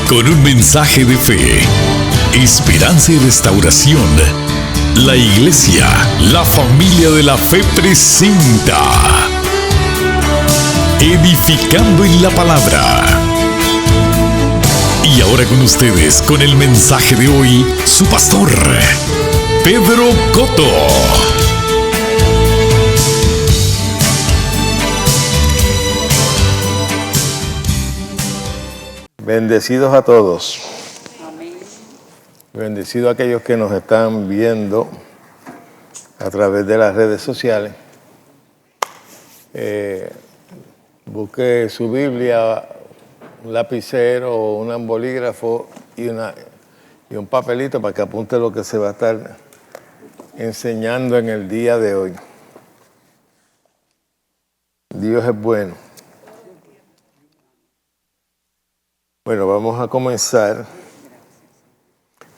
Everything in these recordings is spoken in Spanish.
Con un mensaje de fe, esperanza y restauración, la Iglesia, la familia de la fe presenta Edificando en la Palabra. Y ahora con ustedes, con el mensaje de hoy, su pastor, Pedro Cotto. Bendecidos a todos. Amén. Bendecidos a aquellos que nos están viendo a través de las redes sociales. Busque su Biblia, un lapicero o un bolígrafo y un papelito para que apunte lo que se va a estar enseñando en el día de hoy. Dios es bueno. Bueno, vamos a comenzar.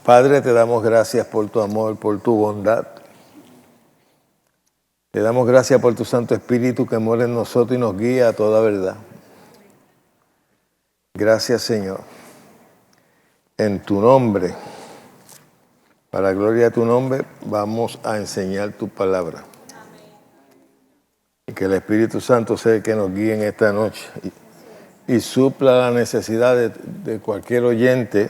Padre, te damos gracias por tu amor, por tu bondad. Te damos gracias por tu Santo Espíritu que mora en nosotros y nos guía a toda verdad. Gracias, Señor. En tu nombre, para la gloria de tu nombre, vamos a enseñar tu palabra. Y que el Espíritu Santo sea el que nos guíe en esta noche y supla la necesidad de cualquier oyente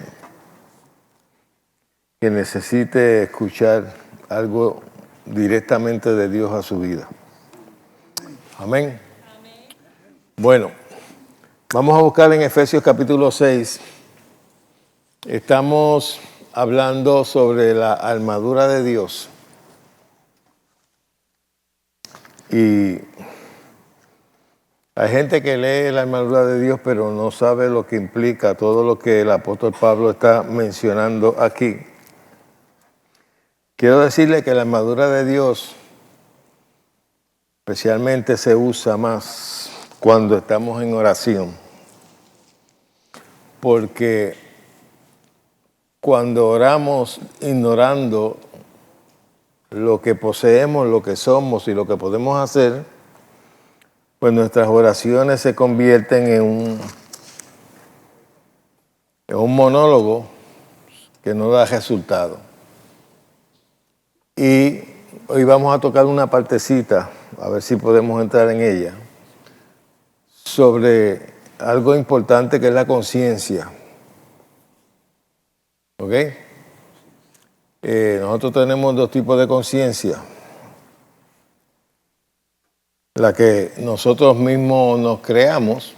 que necesite escuchar algo directamente de Dios a su vida. Amén. Bueno, vamos a buscar en Efesios capítulo 6. Estamos hablando sobre la armadura de Dios. Y hay gente que lee la armadura de Dios, pero no sabe lo que implica todo lo que el apóstol Pablo está mencionando aquí. Quiero decirle que la armadura de Dios especialmente se usa más cuando estamos en oración. Porque cuando oramos ignorando lo que poseemos, lo que somos y lo que podemos hacer, pues nuestras oraciones se convierten en un monólogo que no da resultado. Y hoy vamos a tocar una partecita, a ver si podemos entrar en ella, sobre algo importante que es la conciencia. ¿Ok? Nosotros tenemos dos tipos de conciencia. La que nosotros mismos nos creamos,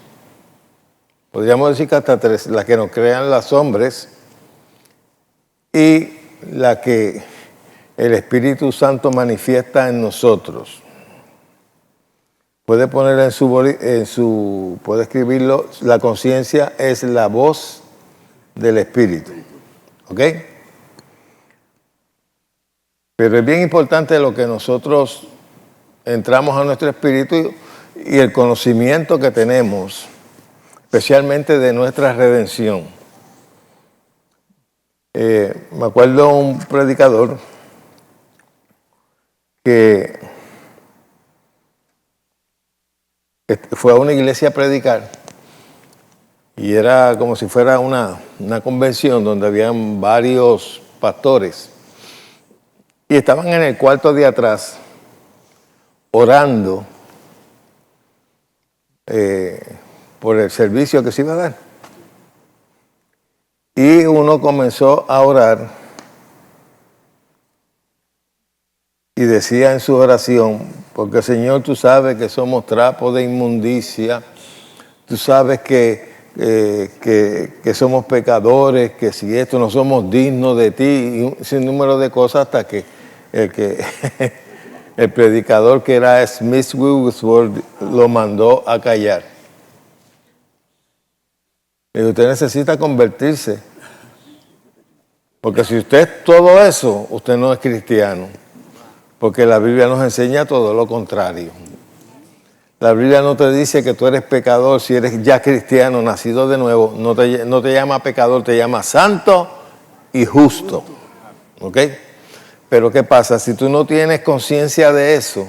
podríamos decir que hasta tres, la que nos crean los hombres y la que el Espíritu Santo manifiesta en nosotros. Puede ponerla puede escribirlo, la conciencia es la voz del Espíritu. ¿Ok? Pero es bien importante lo que nosotros entramos a nuestro espíritu y el conocimiento que tenemos, especialmente de nuestra redención. Me acuerdo de un predicador que fue a una iglesia a predicar y era como si fuera una convención donde habían varios pastores y estaban en el cuarto de atrás orando por el servicio que se iba a dar. Y uno comenzó a orar y decía en su oración, porque Señor, tú sabes que somos trapos de inmundicia, tú sabes que somos pecadores, que si esto no somos dignos de ti, y un sinnúmero de cosas hasta que el predicador que era Smith Wigglesworth lo mandó a callar. Y usted necesita convertirse. Porque si usted es todo eso, usted no es cristiano. Porque la Biblia nos enseña todo lo contrario. La Biblia no te dice que tú eres pecador si eres ya cristiano, nacido de nuevo. No te llama pecador, te llama santo y justo. ¿Ok? Pero ¿qué pasa? Si tú no tienes conciencia de eso,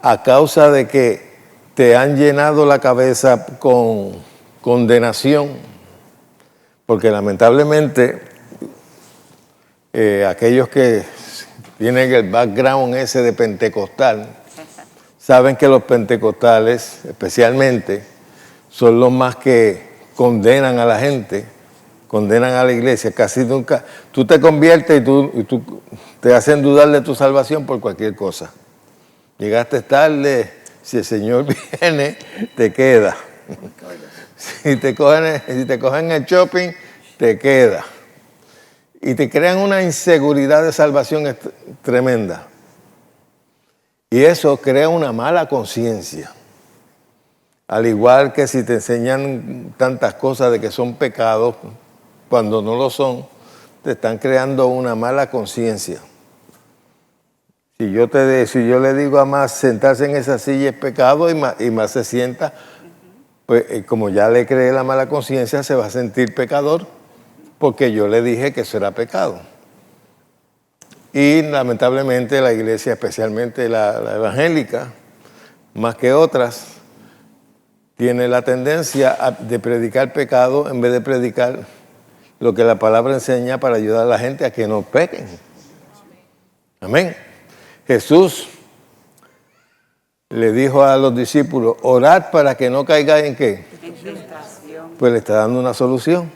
a causa de que te han llenado la cabeza con condenación, Porque lamentablemente aquellos que tienen el background ese de pentecostal, saben que los pentecostales, especialmente, son los más que condenan a la gente, condenan a la iglesia. Casi nunca, tú te conviertes y tú te hacen dudar de tu salvación por cualquier cosa. Llegaste tarde, si el Señor viene, te queda. Si te cogen el shopping, te queda. Y te crean una inseguridad de salvación tremenda. Y eso crea una mala conciencia. Al igual que si te enseñan tantas cosas de que son pecados, cuando no lo son, te están creando una mala conciencia. Si yo le digo a más sentarse en esa silla es pecado y más se sienta, pues como ya le creé la mala conciencia, se va a sentir pecador porque yo le dije que eso era pecado. Y lamentablemente la iglesia, especialmente la evangélica, más que otras, tiene la tendencia de predicar pecado en vez de predicar lo que la palabra enseña para ayudar a la gente a que no pequen. Amén. Jesús le dijo a los discípulos, orad para que no caigáis en ¿qué? En tentación. Pues le está dando una solución.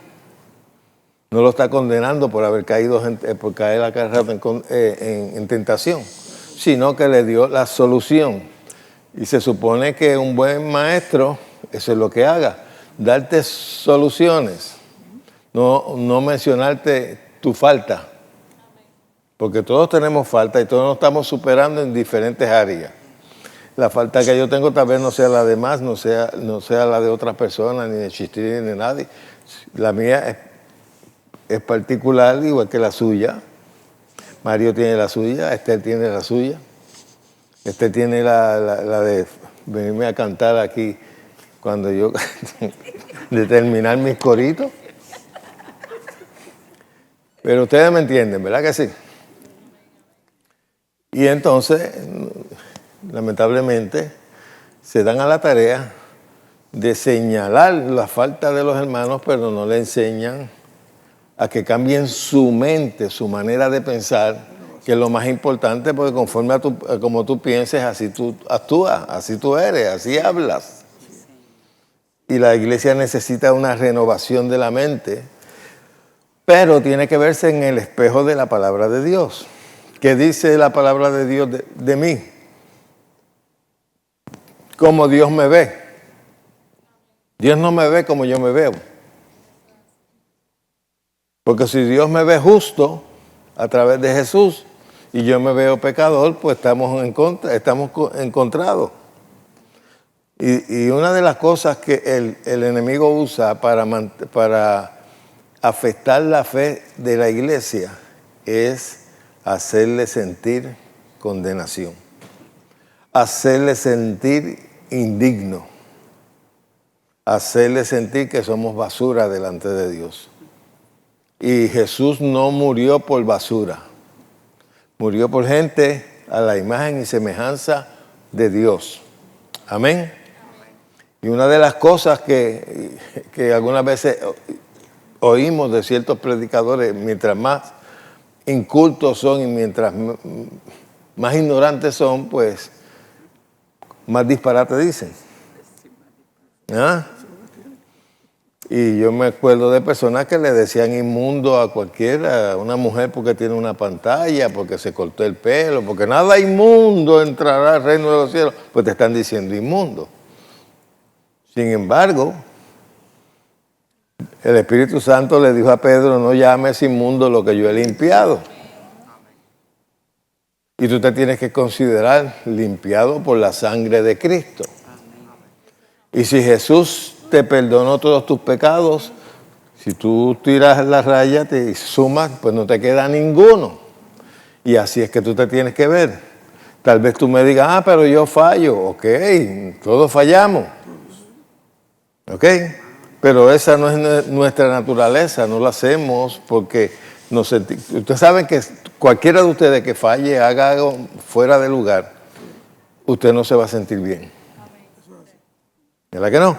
No lo está condenando por haber caído, por caer a cada rato en tentación, sino que le dio la solución. Y se supone que un buen maestro, eso es lo que haga, darte soluciones, no mencionarte tu falta. Porque todos tenemos falta y todos nos estamos superando en diferentes áreas. La falta que yo tengo tal vez no sea la de más, no sea la de otras personas, ni de Chistrín, ni de nadie. La mía es particular, igual que la suya. Mario tiene la suya, Esther tiene la suya. Esther tiene la de venirme a cantar aquí cuando yo... de terminar mis coritos. Pero ustedes me entienden, ¿verdad que sí? Y entonces, lamentablemente, se dan a la tarea de señalar la falta de los hermanos, pero no le enseñan a que cambien su mente, su manera de pensar, que es lo más importante, porque conforme a como tú pienses, así tú actúas, así tú eres, así hablas. Y la iglesia necesita una renovación de la mente, pero tiene que verse en el espejo de la palabra de Dios. ¿Qué dice la palabra de Dios de mí? Cómo Dios me ve. Dios no me ve como yo me veo. Porque si Dios me ve justo a través de Jesús y yo me veo pecador, pues estamos encontrados. Y una de las cosas que el enemigo usa para afectar la fe de la iglesia es hacerle sentir condenación, hacerle sentir indigno, hacerle sentir que somos basura delante de Dios. Y Jesús no murió por basura, murió por gente a la imagen y semejanza de Dios. Amén. Y una de las cosas que algunas veces oímos de ciertos predicadores, mientras más incultos son y mientras más ignorantes son, pues más disparate dicen. ¿Ah? Y yo me acuerdo de personas que le decían inmundo a cualquiera, a una mujer porque tiene una pantalla, porque se cortó el pelo, porque nada inmundo entrará al reino de los cielos, pues te están diciendo inmundo. Sin embargo, el Espíritu Santo le dijo a Pedro, no llames inmundo lo que yo he limpiado. Y tú te tienes que considerar limpiado por la sangre de Cristo. Y si Jesús te perdonó todos tus pecados, si tú tiras la raya, te sumas, pues no te queda ninguno. Y así es que tú te tienes que ver. Tal vez tú me digas, pero yo fallo. Ok, todos fallamos. Ok, pero esa no es nuestra naturaleza, no lo hacemos porque nos sentimos. Ustedes saben que cualquiera de ustedes que falle, haga algo fuera de lugar, usted no se va a sentir bien. ¿Verdad que no?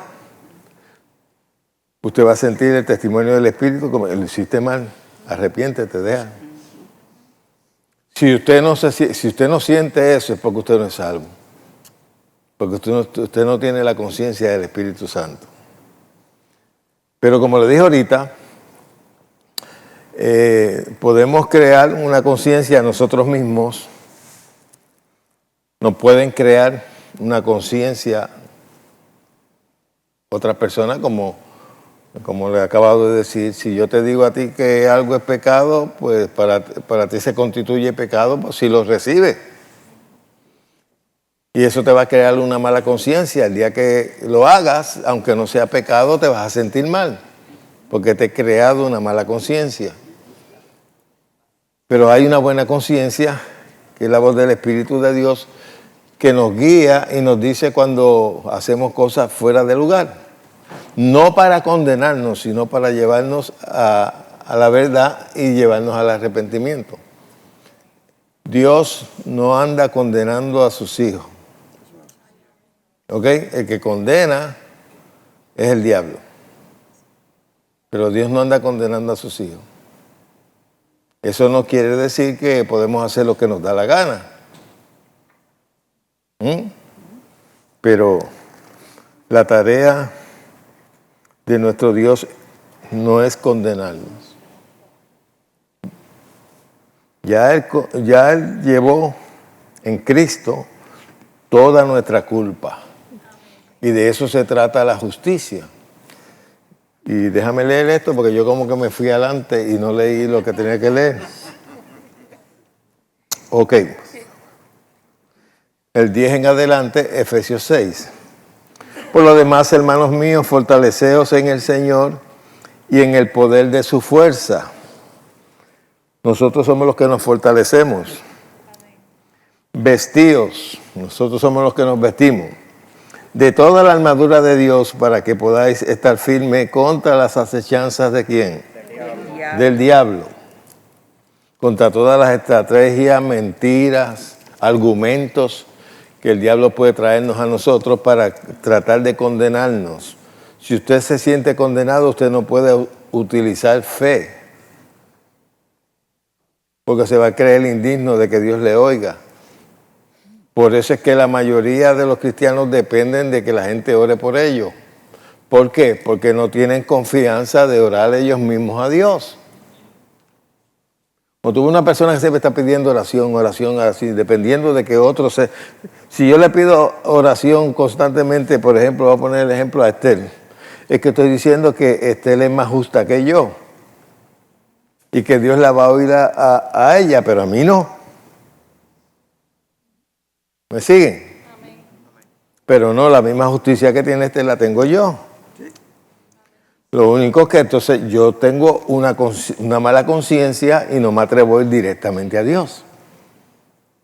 usted va a sentir el testimonio del Espíritu como lo hiciste mal, arrepiéntete, deja. Si usted no siente eso es porque usted no es salvo, porque usted no tiene la conciencia del Espíritu Santo. Pero como le dije ahorita, podemos crear una conciencia nosotros mismos, nos pueden crear una conciencia otras personas, como le he acabado de decir. Si yo te digo a ti que algo es pecado, pues para ti se constituye pecado, pues si lo recibes. Y eso te va a crear una mala conciencia. El día que lo hagas, aunque no sea pecado, te vas a sentir mal, porque te he creado una mala conciencia. Pero hay una buena conciencia, que es la voz del Espíritu de Dios, que nos guía y nos dice cuando hacemos cosas fuera de lugar. No para condenarnos, sino para llevarnos a la verdad y llevarnos al arrepentimiento. Dios no anda condenando a sus hijos. ¿Ok? El que condena es el diablo. Pero Dios no anda condenando a sus hijos. Eso no quiere decir que podemos hacer lo que nos da la gana. Pero la tarea de nuestro Dios no es condenarnos. Ya Él llevó en Cristo toda nuestra culpa. Y de eso se trata la justicia. Y déjame leer esto porque yo como que me fui adelante y no leí lo que tenía que leer. Ok. El 10 en adelante, Efesios 6. Por lo demás, hermanos míos, fortaleceos en el Señor y en el poder de su fuerza. Nosotros somos los que nos fortalecemos. Vestíos, nosotros somos los que nos vestimos. De toda la armadura de Dios para que podáis estar firmes contra las acechanzas ¿de quién? Del diablo. Contra todas las estrategias, mentiras, argumentos que el diablo puede traernos a nosotros para tratar de condenarnos. Si usted se siente condenado, usted no puede utilizar fe, porque se va a creer indigno de que Dios le oiga. Por eso es que la mayoría de los cristianos dependen de que la gente ore por ellos. ¿Por qué? Porque no tienen confianza de orar ellos mismos a Dios. O tuve una persona que siempre está pidiendo oración, dependiendo de que otros se... Si yo le pido oración constantemente, por ejemplo, voy a poner el ejemplo a Estel, es que estoy diciendo que Estel es más justa que yo y que Dios la va a oír a ella, pero a mí no. ¿Me siguen? Amén. Pero no, la misma justicia que tiene Estel la tengo yo. Lo único que entonces yo tengo una mala conciencia y no me atrevo a ir directamente a Dios.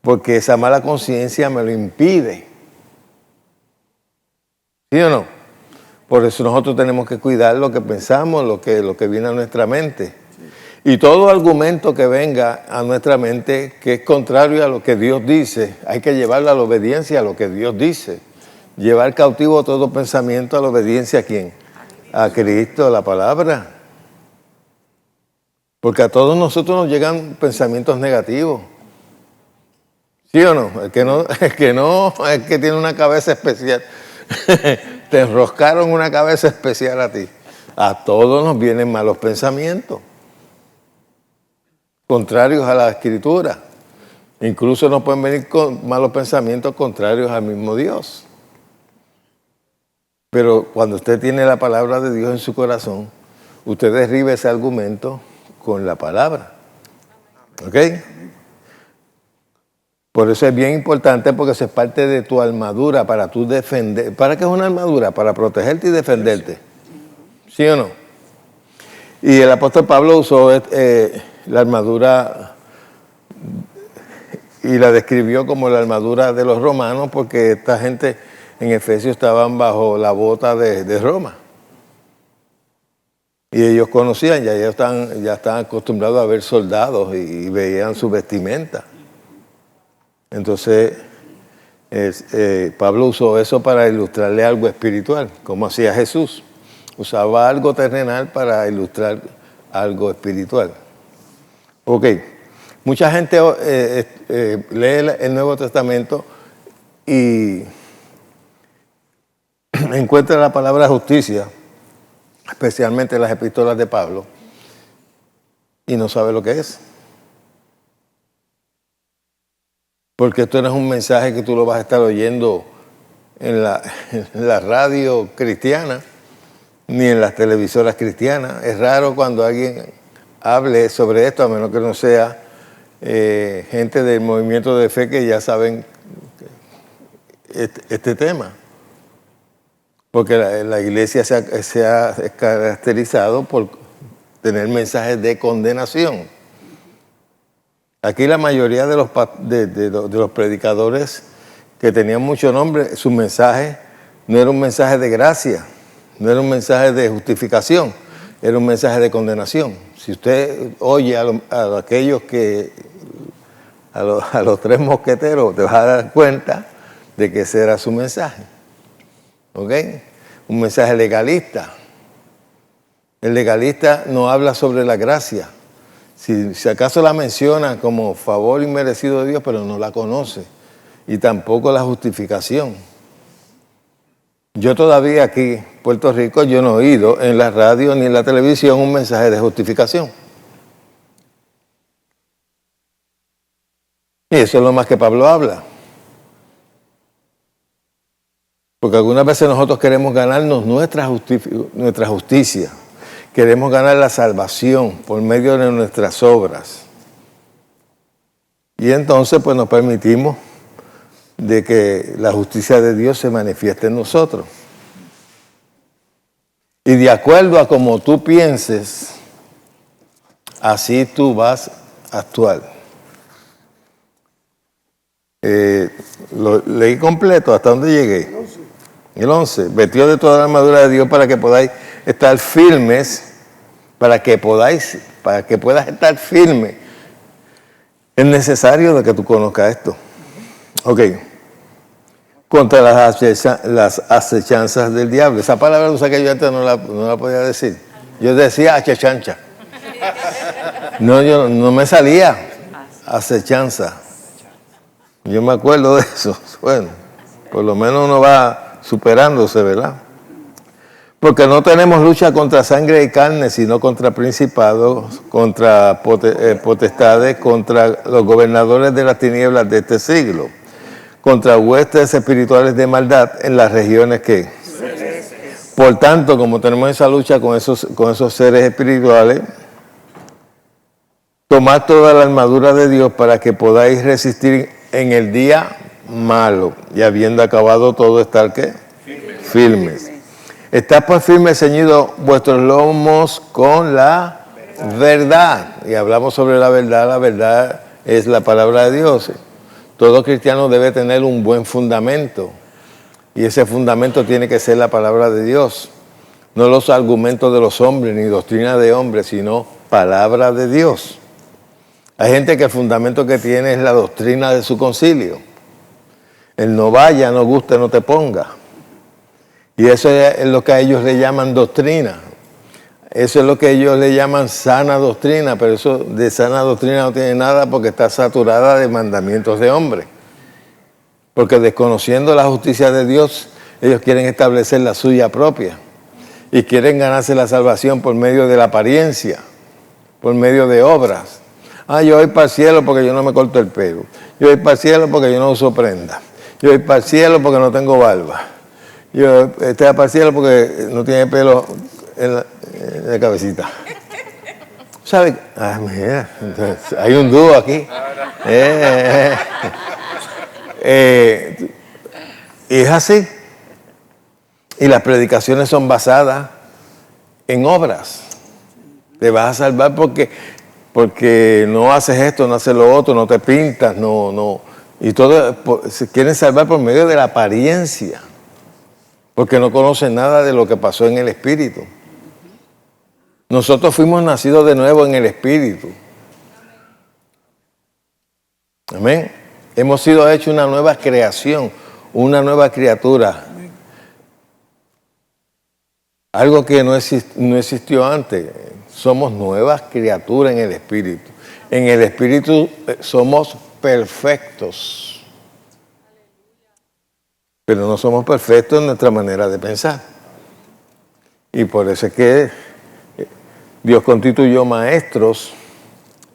Porque esa mala conciencia me lo impide. ¿Sí o no? Por eso nosotros tenemos que cuidar lo que pensamos, lo que viene a nuestra mente. Y todo argumento que venga a nuestra mente que es contrario a lo que Dios dice, hay que llevarlo a la obediencia a lo que Dios dice. Llevar cautivo todo pensamiento a la obediencia ¿a quién? A Cristo, a la palabra. Porque a todos nosotros nos llegan pensamientos negativos. ¿Sí o no? El que tiene una cabeza especial. Te enroscaron una cabeza especial a ti. A todos nos vienen malos pensamientos. Contrarios a la Escritura. Incluso nos pueden venir con malos pensamientos contrarios al mismo Dios. Pero cuando usted tiene la palabra de Dios en su corazón, usted derriba ese argumento con la palabra. ¿Ok? Por eso es bien importante, porque eso es parte de tu armadura para tú defender. ¿Para qué es una armadura? Para protegerte y defenderte. ¿Sí o no? Y el apóstol Pablo usó la armadura y la describió como la armadura de los romanos, porque esta gente en Efesios estaban bajo la bota de Roma. Y ellos conocían, ya estaban acostumbrados a ver soldados y veían su vestimenta. Entonces, Pablo usó eso para ilustrarle algo espiritual, como hacía Jesús. Usaba algo terrenal para ilustrar algo espiritual. Ok, mucha gente lee el Nuevo Testamento y encuentra la palabra justicia, especialmente en las epístolas de Pablo, y no sabe lo que es. Porque esto no es un mensaje que tú lo vas a estar oyendo en la radio cristiana, ni en las televisoras cristianas. Es raro cuando alguien hable sobre esto, a menos que no sea gente del movimiento de fe que ya saben este tema. Porque la iglesia se ha caracterizado por tener mensajes de condenación. Aquí la mayoría de los predicadores que tenían mucho nombre, su mensaje no era un mensaje de gracia, no era un mensaje de justificación, era un mensaje de condenación. Si usted oye a aquellos a los tres mosqueteros, te vas a dar cuenta de que ese era su mensaje. ¿Ok? Un mensaje legalista. El legalista no habla sobre la gracia. Si acaso la menciona como favor inmerecido de Dios, pero no la conoce. Y tampoco la justificación. Yo todavía aquí, en Puerto Rico, yo no he oído en la radio ni en la televisión un mensaje de justificación. Y eso es lo más que Pablo habla. Porque algunas veces nosotros queremos ganarnos nuestra justicia. Queremos ganar la salvación por medio de nuestras obras. Y entonces pues nos permitimos de que la justicia de Dios se manifieste en nosotros. Y de acuerdo a como tú pienses, así tú vas a actuar. Lo leí completo, ¿hasta dónde llegué? El 11. Vestido de toda la armadura de Dios para que podáis estar firmes, para que puedas estar firme. Es necesario de que tú conozcas esto. Ok. Contra las acechanzas del diablo. Esa palabra que yo antes no la podía decir. Yo decía acechancha. No me salía acechanza. Yo me acuerdo de eso. Bueno, por lo menos uno va superándose, ¿verdad? Porque no tenemos lucha contra sangre y carne, sino contra principados, contra potestades, contra los gobernadores de las tinieblas de este siglo, contra huestes espirituales de maldad en las regiones que... Por tanto, como tenemos esa lucha con esos seres espirituales, tomad toda la armadura de Dios para que podáis resistir en el día malo, y habiendo acabado todo, estar ¿qué? Firmes. Estad pues firmes, ceñidos vuestros lomos con la verdad. Y hablamos sobre la verdad. La verdad es la palabra de Dios. Todo cristiano debe tener un buen fundamento. Y ese fundamento tiene que ser la palabra de Dios. No los argumentos de los hombres, ni doctrina de hombres, sino palabra de Dios. Hay gente que el fundamento que tiene es la doctrina de su concilio. El no vaya, no guste, no te ponga. Y eso es lo que a ellos le llaman doctrina. Eso es lo que ellos le llaman sana doctrina, pero eso de sana doctrina no tiene nada porque está saturada de mandamientos de hombre. Porque desconociendo la justicia de Dios, ellos quieren establecer la suya propia. Y quieren ganarse la salvación por medio de la apariencia, por medio de obras. Yo voy para el cielo porque yo no me corto el pelo. Yo voy para el cielo porque yo no uso prenda. Yo voy para el cielo porque no tengo barba. Yo estoy para el cielo porque no tiene pelo en la cabecita. ¿Sabes? Mira, entonces, hay un dúo aquí. Y es así. Y las predicaciones son basadas en obras. Te vas a salvar porque no haces esto, no haces lo otro, no te pintas, no. Y todo se quieren salvar por medio de la apariencia. Porque no conocen nada de lo que pasó en el Espíritu. Nosotros fuimos nacidos de nuevo en el Espíritu. Amén. Hemos sido hechos una nueva creación, una nueva criatura. algo que no existió antes. Somos nuevas criaturas en el Espíritu. En el Espíritu somos perfectos. Pero no somos perfectos en nuestra manera de pensar. Y por eso es que Dios constituyó maestros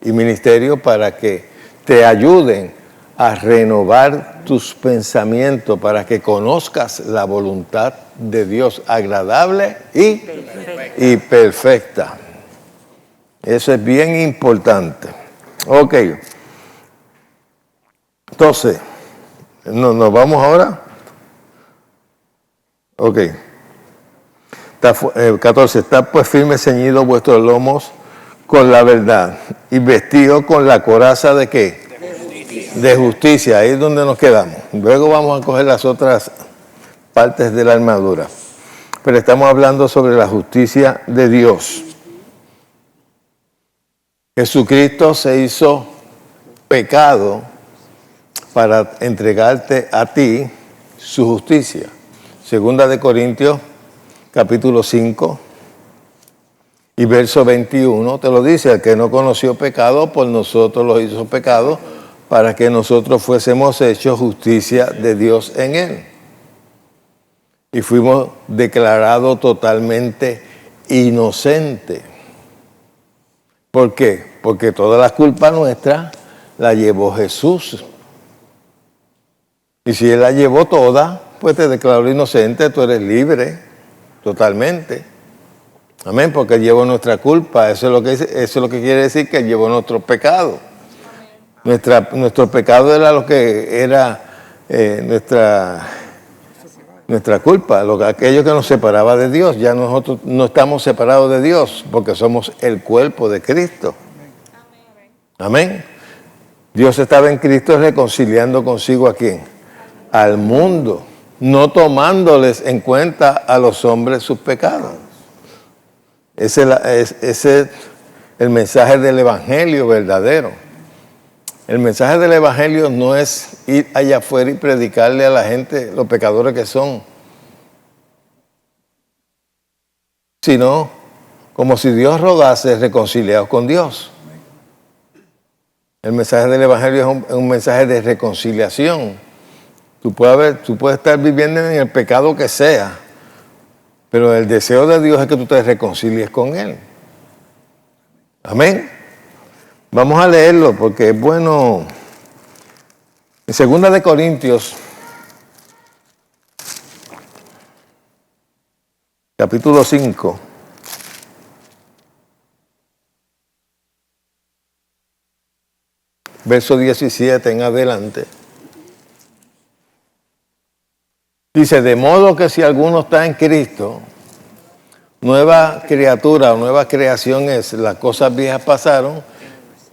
y ministerios para que te ayuden a renovar tus pensamientos, para que conozcas la voluntad de Dios agradable y perfecta. Eso es bien importante. Ok. Entonces, ¿nos vamos ahora? Ok. 14. Está pues firme ceñido vuestros lomos con la verdad y vestido con la coraza ¿de qué? De justicia. Ahí es donde nos quedamos. Luego vamos a coger las otras partes de la armadura. Pero estamos hablando sobre la justicia de Dios. Jesucristo se hizo pecado para entregarte a ti su justicia. Segunda de Corintios, capítulo 5 y verso 21, te lo dice: el que no conoció pecado, por nosotros lo hizo pecado, para que nosotros fuésemos hechos justicia de Dios en él. Y fuimos declarados totalmente inocentes. ¿Por qué? Porque toda la culpa nuestra la llevó Jesús. Y si Él la llevó toda, pues te declaró inocente, tú eres libre totalmente. Amén, porque Él llevó nuestra culpa. Eso es lo que quiere decir que Él llevó nuestro pecado. Nuestro pecado era lo que era nuestra culpa, aquello que nos separaba de Dios. Ya nosotros no estamos separados de Dios porque somos el cuerpo de Cristo. Amén. Dios estaba en Cristo reconciliando consigo ¿a quién? Al mundo, no tomándoles en cuenta a los hombres sus pecados. Ese es el mensaje del Evangelio verdadero. El mensaje del Evangelio no es ir allá afuera y predicarle a la gente los pecadores que son, sino como si Dios rogase reconciliados con Dios. El mensaje del Evangelio es un mensaje de reconciliación. Tú puedes estar viviendo en el pecado que sea, pero el deseo de Dios es que tú te reconcilies con Él. Amén. Vamos a leerlo porque es bueno. En 2 de Corintios, capítulo 5. Verso 17 en adelante. Dice: de modo que si alguno está en Cristo, nueva criatura o nueva creación es. Las cosas viejas pasaron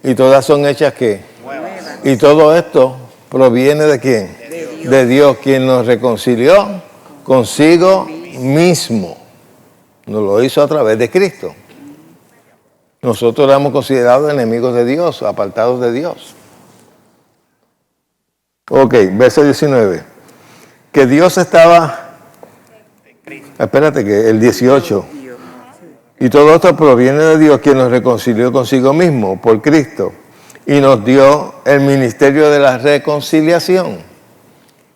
y todas son hechas ¿qué? Y todo esto proviene ¿de quién? De Dios, quien nos reconcilió consigo mismo. Nos lo hizo a través de Cristo. Nosotros éramos considerados enemigos de Dios, apartados de Dios. Ok, verso 19. Que Dios estaba... Espérate, que el 18. Y todo esto proviene de Dios, quien nos reconcilió consigo mismo por Cristo y nos dio el ministerio de la reconciliación.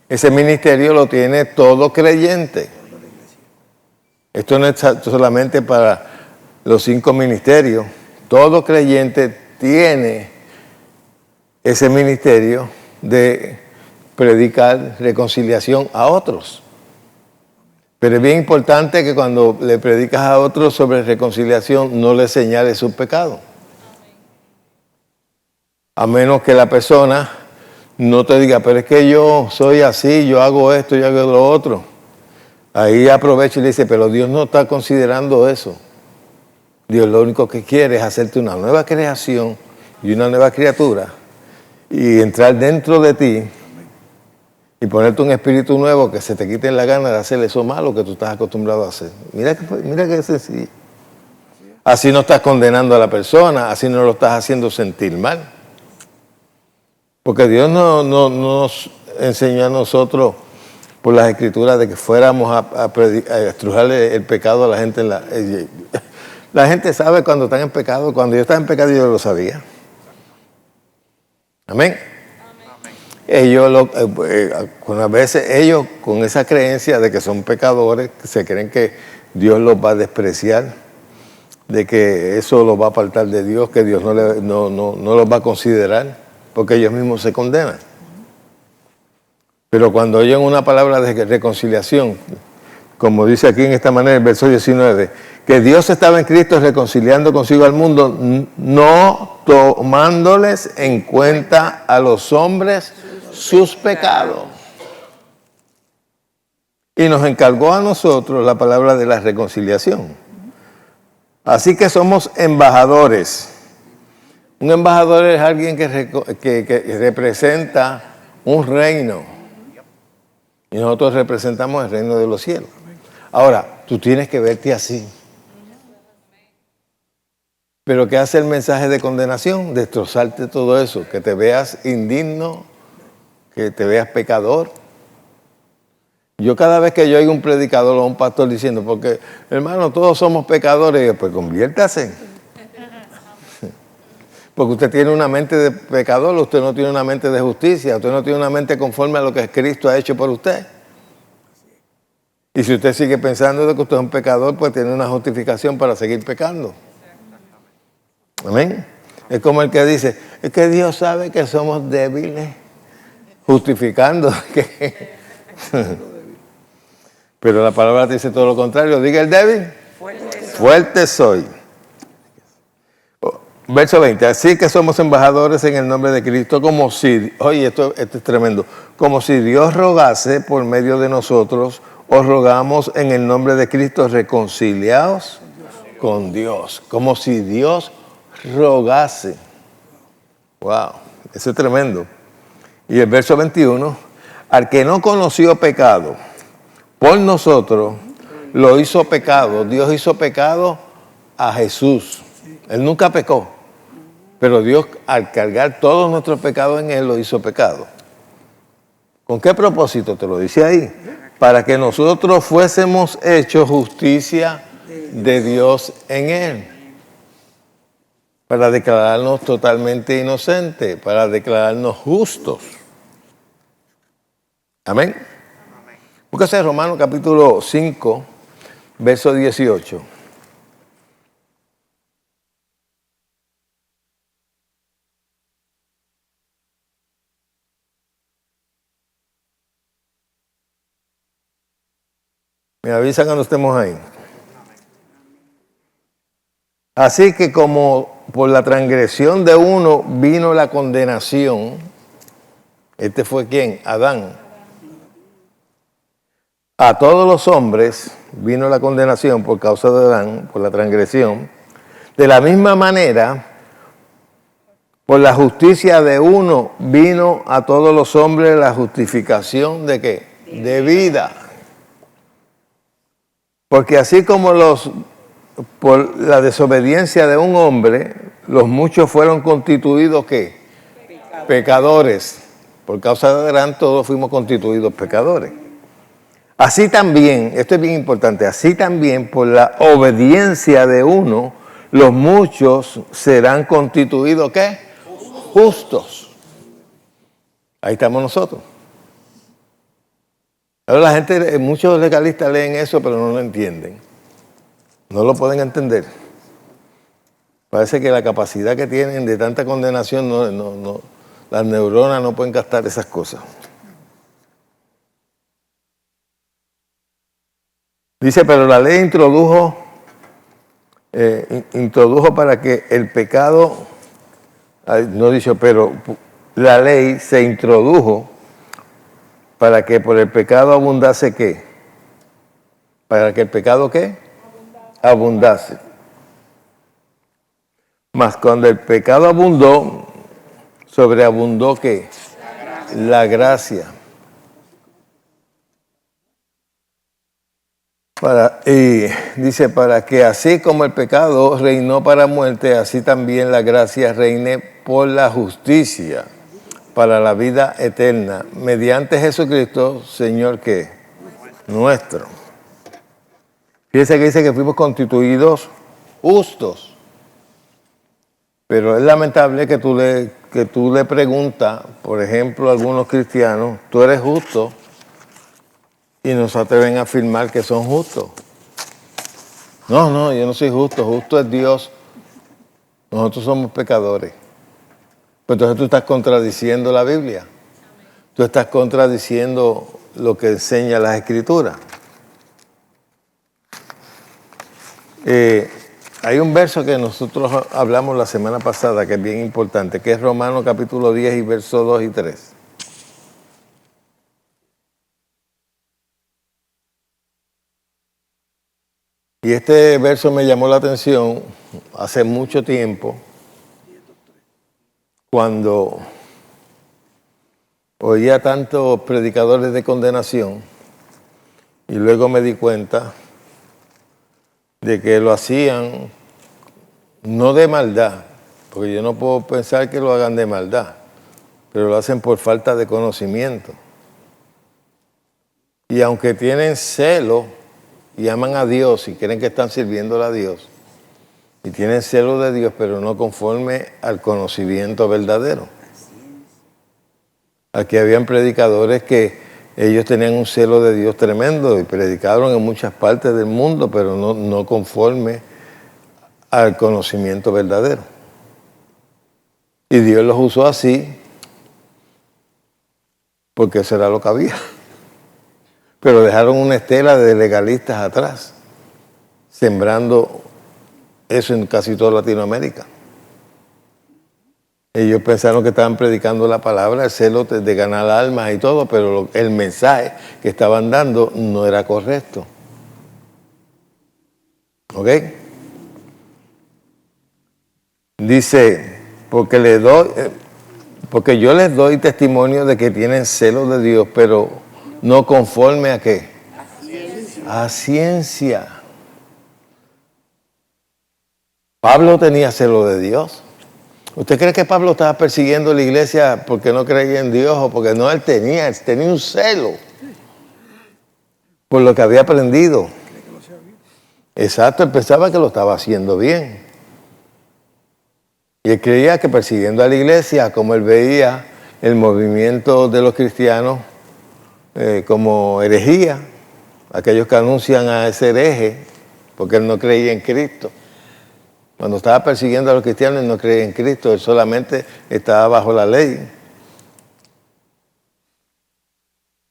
Ese ministerio lo tiene todo creyente. Esto no es solamente para los 5 ministerios. Todo creyente tiene ese ministerio de predicar reconciliación a otros. Pero es bien importante que cuando le predicas a otros sobre reconciliación, no le señales su pecado. A menos que la persona no te diga: pero es que yo soy así, yo hago esto, yo hago lo otro. Ahí aprovecha y le dice: pero Dios no está considerando eso. Dios lo único que quiere es hacerte una nueva creación y una nueva criatura y entrar dentro de ti y ponerte un espíritu nuevo que se te quite la gana de hacer eso malo que tú estás acostumbrado a hacer. Mira que es sencillo. Así no estás condenando a la persona, así no lo estás haciendo sentir mal. Porque Dios no nos enseñó a nosotros por las escrituras de que fuéramos a estrujarle el pecado a la gente. La gente sabe cuando están en pecado. Cuando yo estaba en pecado yo lo sabía. Amén. A veces ellos con esa creencia de que son pecadores, se creen que Dios los va a despreciar, de que eso los va a apartar de Dios, que Dios no los va a considerar, porque ellos mismos se condenan. Pero cuando oyen una palabra de reconciliación, como dice aquí en esta manera, el verso 19, que Dios estaba en Cristo reconciliando consigo al mundo, no tomándoles en cuenta a los hombres sus pecados. Y nos encargó a nosotros la palabra de la reconciliación. Así que somos embajadores. Un embajador es alguien que representa un reino. Y nosotros representamos el reino de los cielos. Ahora, tú tienes que verte así. Pero ¿qué hace el mensaje de condenación? Destrozarte todo eso, que te veas indigno, que te veas pecador. Yo cada vez que yo oigo un predicador o un pastor diciendo, porque hermano, todos somos pecadores, yo, pues conviértase. Porque usted tiene una mente de pecador, usted no tiene una mente de justicia, usted no tiene una mente conforme a lo que Cristo ha hecho por usted. Y si usted sigue pensando de que usted es un pecador, pues tiene una justificación para seguir pecando. Amén. Es como el que dice, es que Dios sabe que somos débiles, justificando que... Pero la palabra te dice todo lo contrario. Diga el débil, fuerte soy. Verso 20, así que somos embajadores en el nombre de Cristo, como si, oye, esto es tremendo, como si Dios rogase por medio de nosotros, os rogamos en el nombre de Cristo, reconciliaos con Dios, como si Dios rogase. Wow, eso es tremendo. Y el verso 21, al que no conoció pecado, por nosotros lo hizo pecado. Dios hizo pecado a Jesús. Él nunca pecó, pero Dios al cargar todos nuestros pecados en Él lo hizo pecado. ¿Con qué propósito? Te lo dice ahí. Para que nosotros fuésemos hechos justicia de Dios en Él. Para declararnos totalmente inocentes, para declararnos justos. Amén. Búsquese Romanos capítulo 5, verso 18. Me avisan cuando estemos ahí. Así que como por la transgresión de uno vino la condenación, este fue ¿quién? Adán. A todos los hombres vino la condenación por causa de Adán, por la transgresión. De la misma manera, por la justicia de uno vino a todos los hombres la justificación ¿de qué? De vida. Porque así como por la desobediencia de un hombre, los muchos fueron constituidos ¿qué? Pecadores. Por causa de Adán todos fuimos constituidos pecadores. Así también, esto es bien importante, así también por la obediencia de uno, los muchos serán constituidos ¿qué? Justos. Ahí estamos nosotros. Ahora la gente, muchos legalistas leen eso, pero no lo entienden. No lo pueden entender. Parece que la capacidad que tienen de tanta condenación, las neuronas no pueden captar esas cosas. Dice, pero la ley introdujo para que el pecado, no dice, pero la ley se introdujo para que por el pecado abundase ¿qué? Para que el pecado ¿qué? Abundase. Mas cuando el pecado abundó, sobreabundó ¿qué? La gracia. Y dice, para que así como el pecado reinó para muerte, así también la gracia reine por la justicia, para la vida eterna, mediante Jesucristo, Señor, ¿qué? Nuestro. Fíjese que dice que fuimos constituidos justos. Pero es lamentable que tú le preguntas, por ejemplo, a algunos cristianos, ¿tú eres justo? Y no se atreven a afirmar que son justos. No, yo no soy justo, justo es Dios. Nosotros somos pecadores. Pues entonces tú estás contradiciendo la Biblia. Tú estás contradiciendo lo que enseña las Escrituras. Hay un verso que nosotros hablamos la semana pasada que es bien importante, que es Romanos capítulo 10 y versos 2 y 3. Y este verso me llamó la atención hace mucho tiempo, cuando oía tantos predicadores de condenación y luego me di cuenta de que lo hacían no de maldad, porque yo no puedo pensar que lo hagan de maldad, pero lo hacen por falta de conocimiento. Y aunque tienen celo y aman a Dios y creen que están sirviéndole a Dios, y tienen celo de Dios, pero no conforme al conocimiento verdadero. Aquí habían predicadores que ellos tenían un celo de Dios tremendo y predicaron en muchas partes del mundo, pero no conforme al conocimiento verdadero. Y Dios los usó así porque eso era lo que había. Pero dejaron una estela de legalistas atrás, sembrando eso en casi toda Latinoamérica. Ellos pensaron que estaban predicando la palabra, el celo de ganar almas y todo, pero el mensaje que estaban dando no era correcto. ¿Ok? Dice, porque yo les doy testimonio de que tienen celo de Dios, pero no conforme a qué. A ciencia. Pablo tenía celo de Dios. ¿Usted cree que Pablo estaba persiguiendo la iglesia porque no creía en Dios o porque no? Él tenía un celo por lo que había aprendido. Exacto, él pensaba que lo estaba haciendo bien. Y él creía que persiguiendo a la iglesia, como él veía el movimiento de los cristianos como herejía, aquellos que anuncian a ese hereje, porque él no creía en Cristo. Cuando estaba persiguiendo a los cristianos, él no creía en Cristo, él solamente estaba bajo la ley.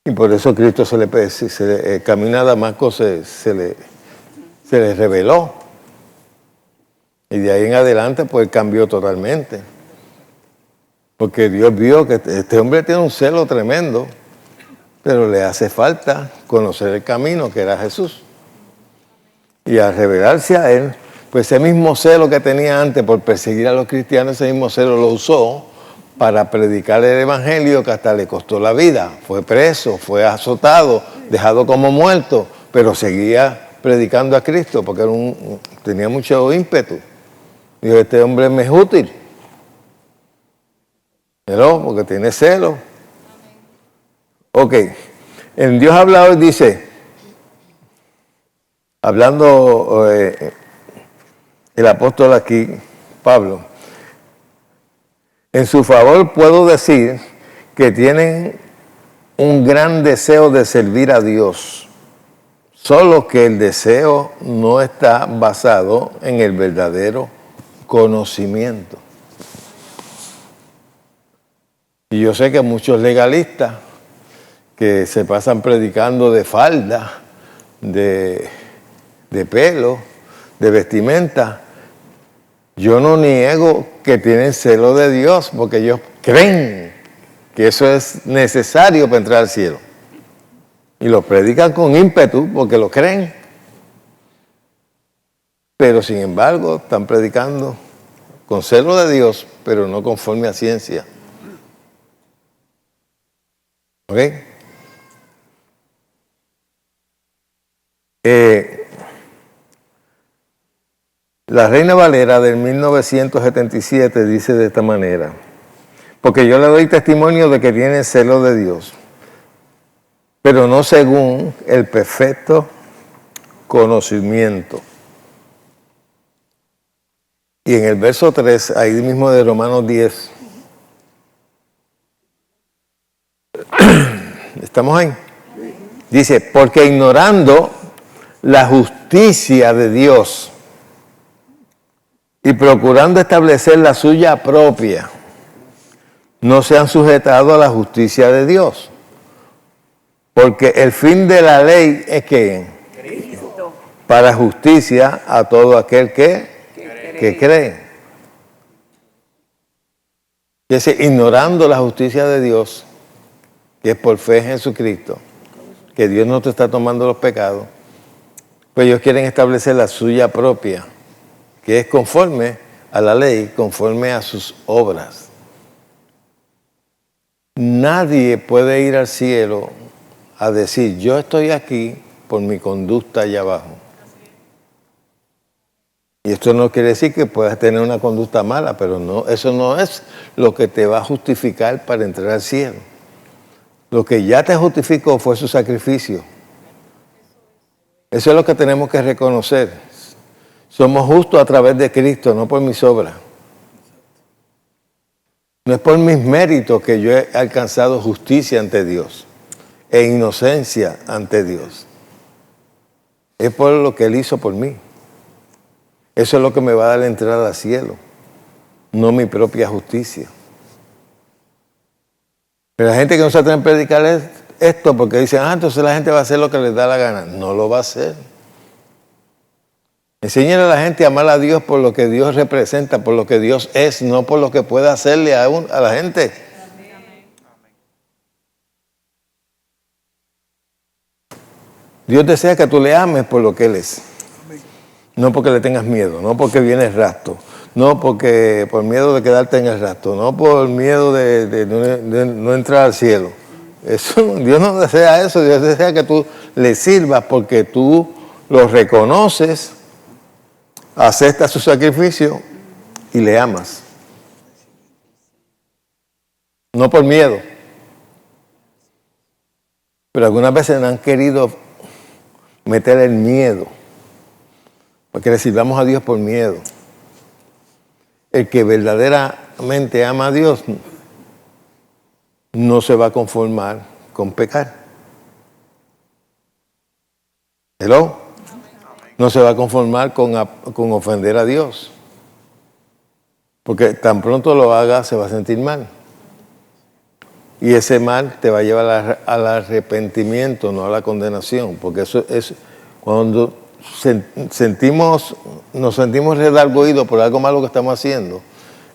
Y por eso Cristo camino a Damasco se le reveló. Y de ahí en adelante, pues cambió totalmente. Porque Dios vio que este hombre tiene un celo tremendo, pero le hace falta conocer el camino que era Jesús. Y al revelarse a él, pues ese mismo celo que tenía antes por perseguir a los cristianos, ese mismo celo lo usó para predicar el evangelio que hasta le costó la vida. Fue preso, fue azotado, dejado como muerto, pero seguía predicando a Cristo porque tenía mucho ímpetu. Dijo, este hombre me es útil. Pero porque tiene celo. Ok. En Dios habla hoy dice, hablando el apóstol aquí, Pablo, en su favor puedo decir que tienen un gran deseo de servir a Dios, solo que el deseo no está basado en el verdadero conocimiento. Y yo sé que muchos legalistas que se pasan predicando de falda, de pelo, de vestimenta, yo no niego que tienen celo de Dios, porque ellos creen que eso es necesario para entrar al cielo. Y lo predican con ímpetu porque lo creen. Pero sin embargo, están predicando con celo de Dios, pero no conforme a ciencia. ¿Ok? La Reina Valera del 1977 dice de esta manera: Porque yo le doy testimonio de que tiene celo de Dios, pero no según el perfecto conocimiento. Y en el verso 3, ahí mismo de Romanos 10, ¿estamos ahí? Dice, porque ignorando la justicia de Dios y procurando establecer la suya propia, no se han sujetado a la justicia de Dios. Porque el fin de la ley es que Cristo. Para justicia a todo aquel que cree. Y ese, ignorando la justicia de Dios, que es por fe en Jesucristo, que Dios no te está tomando los pecados, pues ellos quieren establecer la suya propia, que es conforme a la ley, conforme a sus obras. Nadie puede ir al cielo a decir, yo estoy aquí por mi conducta allá abajo. Y esto no quiere decir que puedas tener una conducta mala, pero no, eso no es lo que te va a justificar para entrar al cielo. Lo que ya te justificó fue su sacrificio. Eso es lo que tenemos que reconocer. Somos justos a través de Cristo, no por mis obras. No es por mis méritos que yo he alcanzado justicia ante Dios e inocencia ante Dios. Es por lo que Él hizo por mí. Eso es lo que me va a dar la entrada al cielo, no mi propia justicia. Pero la gente que no se atreve a predicar esto porque dicen, entonces la gente va a hacer lo que les da la gana. No lo va a hacer. Enséñale a la gente a amar a Dios por lo que Dios representa, por lo que Dios es, no por lo que pueda hacerle a la gente. Dios desea que tú le ames por lo que Él es. No porque le tengas miedo, no porque viene el rapto, no porque por miedo de quedarte en el rapto, no por miedo de no entrar al cielo. Eso, Dios no desea eso, Dios desea que tú le sirvas porque tú lo reconoces, aceptas su sacrificio y le amas. No por miedo. Pero algunas veces han querido meter el miedo. Porque le sirvamos a Dios por miedo. El que verdaderamente ama a Dios no se va a conformar con pecar. ¿Hello? No se va a conformar con ofender a Dios. Porque tan pronto lo haga se va a sentir mal. Y ese mal te va a llevar al arrepentimiento, no a la condenación. Porque eso es cuando nos sentimos redarguidos por algo malo que estamos haciendo,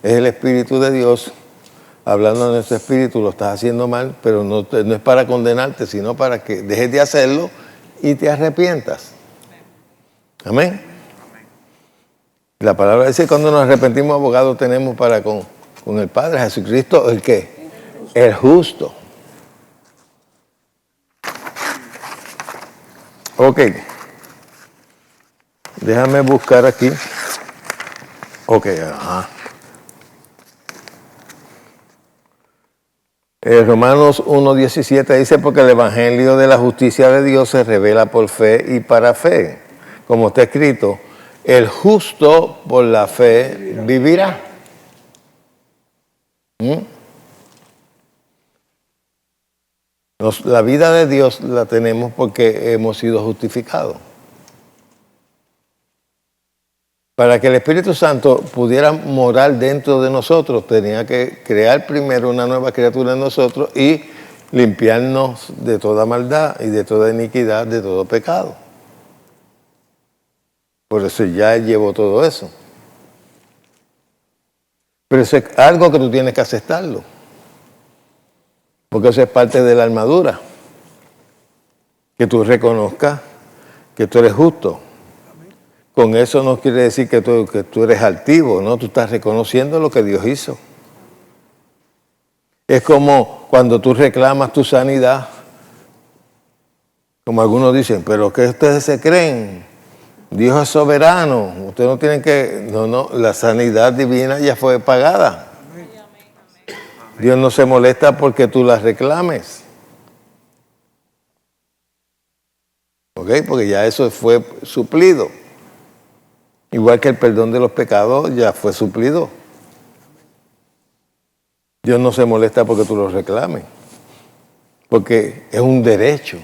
es el Espíritu de Dios hablando de nuestro espíritu, lo estás haciendo mal, pero no es para condenarte, sino para que dejes de hacerlo y te arrepientas. Amén. La palabra dice que cuando nos arrepentimos, abogado tenemos para con el Padre, Jesucristo, ¿el qué? El justo. Ok. Déjame buscar aquí. Ok, ajá. Romanos 1:17 dice, porque el evangelio de la justicia de Dios se revela por fe y para fe. Como está escrito, el justo por la fe vivirá. La vida de Dios la tenemos porque hemos sido justificados. Para que el Espíritu Santo pudiera morar dentro de nosotros, tenía que crear primero una nueva criatura en nosotros y limpiarnos de toda maldad y de toda iniquidad, de todo pecado. Por eso ya Él llevó todo eso. Pero eso es algo que tú tienes que aceptarlo. Porque eso es parte de la armadura. Que tú reconozcas que tú eres justo. Con eso no quiere decir que tú eres altivo, ¿no? Tú estás reconociendo lo que Dios hizo. Es como cuando tú reclamas tu sanidad, como algunos dicen, pero ¿qué ustedes se creen? Dios es soberano, ustedes no tienen que... No, la sanidad divina ya fue pagada. Dios no se molesta porque tú las reclames. ¿Ok? Porque ya eso fue suplido. Igual que el perdón de los pecados ya fue suplido. Dios no se molesta porque tú los reclames. Porque es un derecho.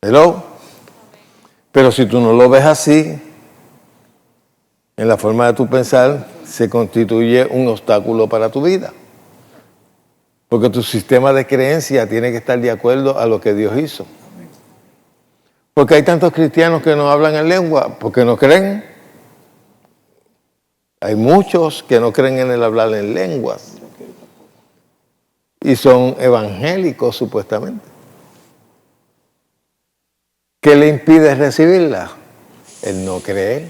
¿Hello? Pero si tú no lo ves así, en la forma de tu pensar, se constituye un obstáculo para tu vida. Porque tu sistema de creencia tiene que estar de acuerdo a lo que Dios hizo. Porque hay tantos cristianos que no hablan en lengua porque no creen. Hay muchos que no creen en el hablar en lenguas. Y son evangélicos supuestamente. ¿Qué le impide recibirla? El no creer.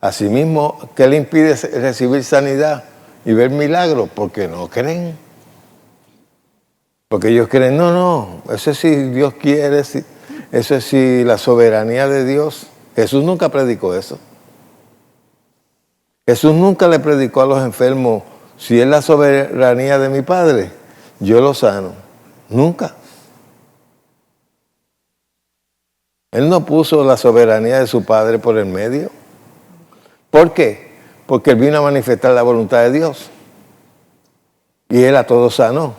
Asimismo, ¿qué le impide recibir sanidad y ver milagros? Porque no creen. Porque ellos creen, no, eso es si Dios quiere, eso es si la soberanía de Dios. Jesús nunca predicó eso. Jesús nunca le predicó a los enfermos, si es la soberanía de mi Padre, yo lo sano. Nunca. Él no puso la soberanía de su Padre por el medio. ¿Por qué? Porque Él vino a manifestar la voluntad de Dios. Y Él a todos sanó.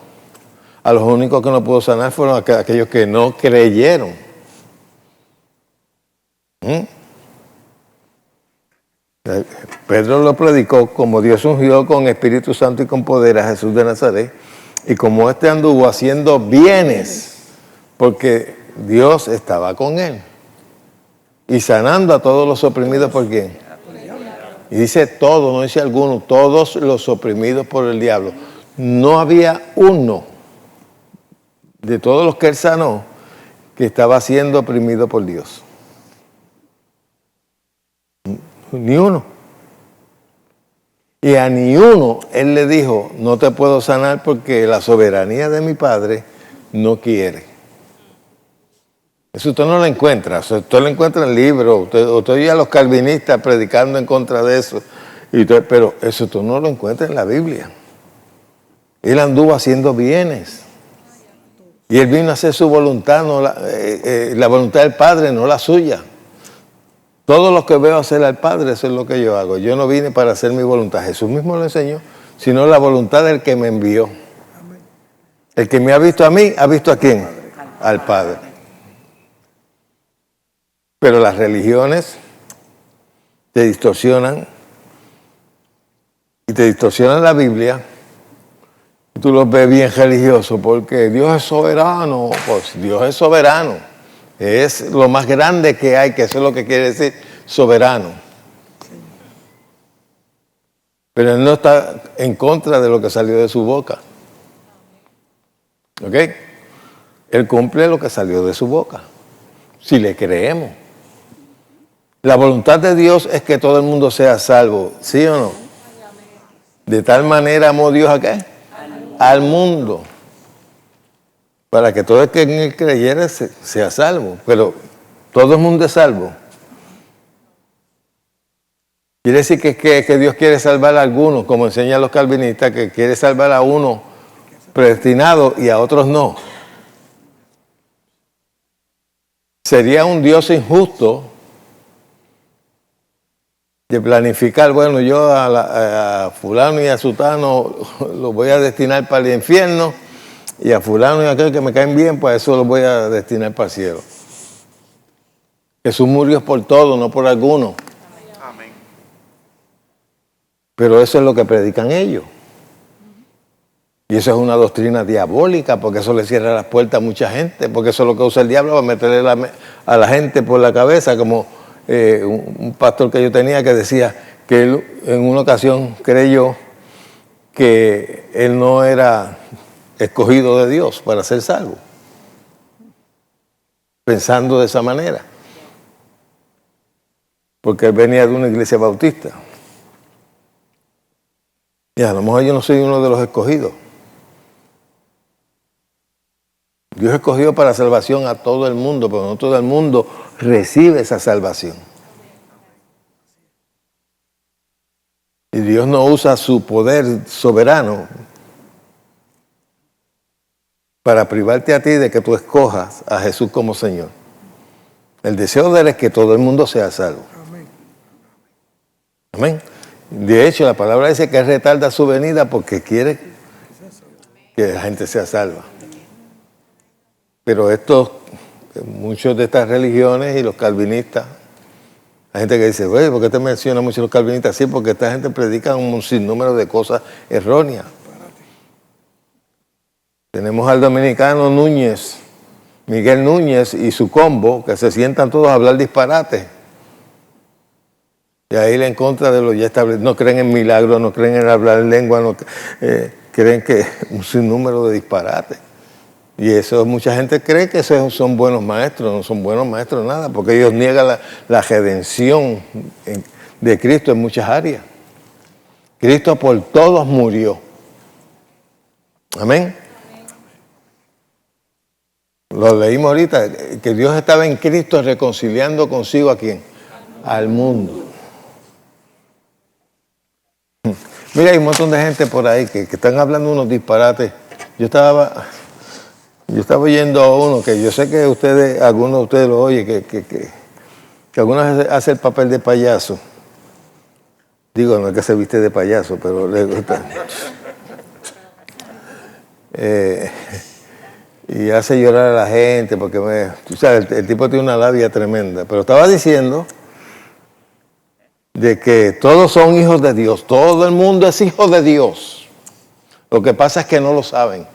A los únicos que no pudo sanar fueron aquellos que no creyeron. Pedro lo predicó como Dios ungió con Espíritu Santo y con poder a Jesús de Nazaret. Y como éste anduvo haciendo bienes, porque Dios estaba con él. Y sanando a todos los oprimidos por quién. Y dice todos, no dice algunos, todos los oprimidos por el diablo. No había uno de todos los que él sanó que estaba siendo oprimido por Dios. Ni uno. Y a ni uno él le dijo, no te puedo sanar porque la soberanía de mi Padre no quiere. Eso usted no lo encuentra. Usted lo encuentra en libros. Usted oye a los calvinistas predicando en contra de eso. Pero eso usted no lo encuentra en la Biblia. Él anduvo haciendo bienes. Y él vino a hacer su voluntad, no la voluntad del Padre, no la suya. Todo lo que veo hacer al Padre, eso es lo que yo hago. Yo no vine para hacer mi voluntad. Jesús mismo lo enseñó, sino la voluntad del que me envió. El que me ha visto a mí, ¿ha visto a quién? Al Padre. Pero las religiones te distorsionan y te distorsionan la Biblia. Y tú los ves bien religiosos porque Dios es soberano. Pues Dios es soberano. Es lo más grande que hay, que eso es lo que quiere decir soberano. Pero Él no está en contra de lo que salió de su boca. ¿Ok? Él cumple lo que salió de su boca. Si le creemos. La voluntad de Dios es que todo el mundo sea salvo. ¿Sí o no? De tal manera amó Dios a ¿qué? Al mundo. Para que todo el que en él creyera sea salvo. Pero todo el mundo es salvo. Quiere decir que Dios quiere salvar a algunos, como enseñan los calvinistas, que quiere salvar a unos predestinados y a otros no. Sería un Dios injusto de planificar, bueno, yo a fulano y a sutano los voy a destinar para el infierno y a fulano y a aquel que me caen bien, pues eso los voy a destinar para el cielo. Jesús murió por todos, no por algunos. Amén. Pero eso es lo que predican ellos. Y eso es una doctrina diabólica, porque eso le cierra las puertas a mucha gente, porque eso es lo que usa el diablo para meterle a la gente por la cabeza, como un pastor que yo tenía que decía que él en una ocasión creyó que él no era escogido de Dios para ser salvo, pensando de esa manera, porque él venía de una iglesia bautista. Y a lo mejor yo no soy uno de los escogidos. Dios escogió para salvación a todo el mundo, pero no todo el mundo recibe esa salvación. Y Dios no usa su poder soberano para privarte a ti de que tú escojas a Jesús como Señor. El deseo de Él es que todo el mundo sea salvo. Amén. De hecho, la palabra dice que Él retarda su venida porque quiere que la gente sea salva. Pero muchos de estas religiones y los calvinistas, hay gente que dice, oye, ¿por qué te menciona mucho los calvinistas? Sí, porque esta gente predica un sinnúmero de cosas erróneas. Tenemos al dominicano Núñez, Miguel Núñez y su combo, que se sientan todos a hablar disparates. Y a ir en contra de lo ya establecido. No creen en milagros, no creen en hablar en lengua, creen que un sinnúmero de disparates. Y eso mucha gente cree que esos son buenos maestros, no son buenos maestros nada, porque ellos niegan la redención de Cristo en muchas áreas. Cristo por todos murió. Amén. Lo leímos ahorita, que Dios estaba en Cristo reconciliando consigo ¿a quién? Al mundo. Mira, hay un montón de gente por ahí que están hablando unos disparates. Yo estaba oyendo a uno que yo sé que algunos de ustedes lo oyen, que algunas veces hace el papel de payaso. Digo, no es que se viste de payaso, pero le gusta. Y hace llorar a la gente porque tú sabes, el tipo tiene una labia tremenda. Pero estaba diciendo de que todos son hijos de Dios, todo el mundo es hijo de Dios. Lo que pasa es que no lo saben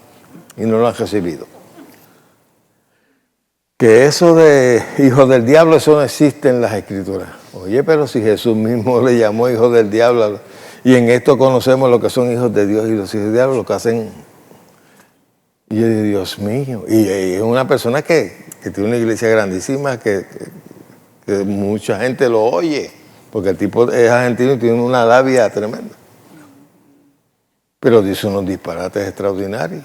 y no lo han recibido. Que eso de hijo del diablo, eso no existe en las Escrituras. Oye, pero si Jesús mismo le llamó hijo del diablo, y en esto conocemos lo que son hijos de Dios y los hijos del diablo, lo que hacen. Y yo digo, Dios mío, y es una persona que tiene una iglesia grandísima, que mucha gente lo oye, porque el tipo es argentino y tiene una labia tremenda. Pero dice unos disparates extraordinarios.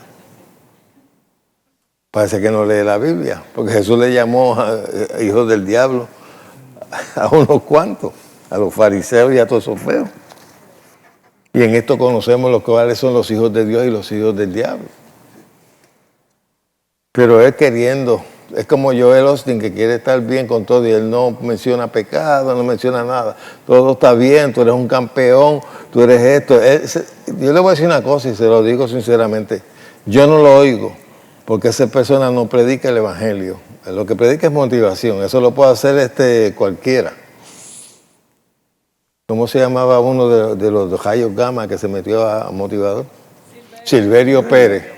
Parece que no lee la Biblia, porque Jesús le llamó hijos del diablo a unos cuantos, a los fariseos y a todos esos feos. Y en esto conocemos los cuales son los hijos de Dios y los hijos del diablo. Pero él queriendo, es como Joel Osteen, que quiere estar bien con todo y él no menciona pecado, no menciona nada. Todo está bien, tú eres un campeón, tú eres esto. Yo le voy a decir una cosa y se lo digo sinceramente, yo no lo oigo. Porque esa persona no predica el evangelio. Lo que predica es motivación. Eso lo puede hacer cualquiera. ¿Cómo se llamaba uno de los rayos gamma que se metió a motivador? Silverio Pérez.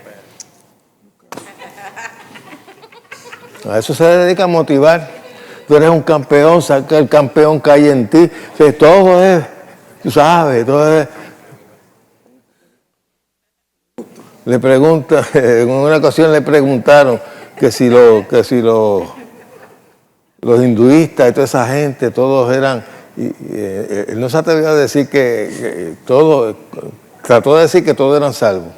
A eso se dedica a motivar. Tú eres un campeón, saca el campeón que hay en ti. O sea, todo es, tú sabes, todo es. Le pregunta, en una ocasión le preguntaron que si los hinduistas y toda esa gente, todos eran, él no se atrevió a decir que todos, trató de decir que todos eran salvos.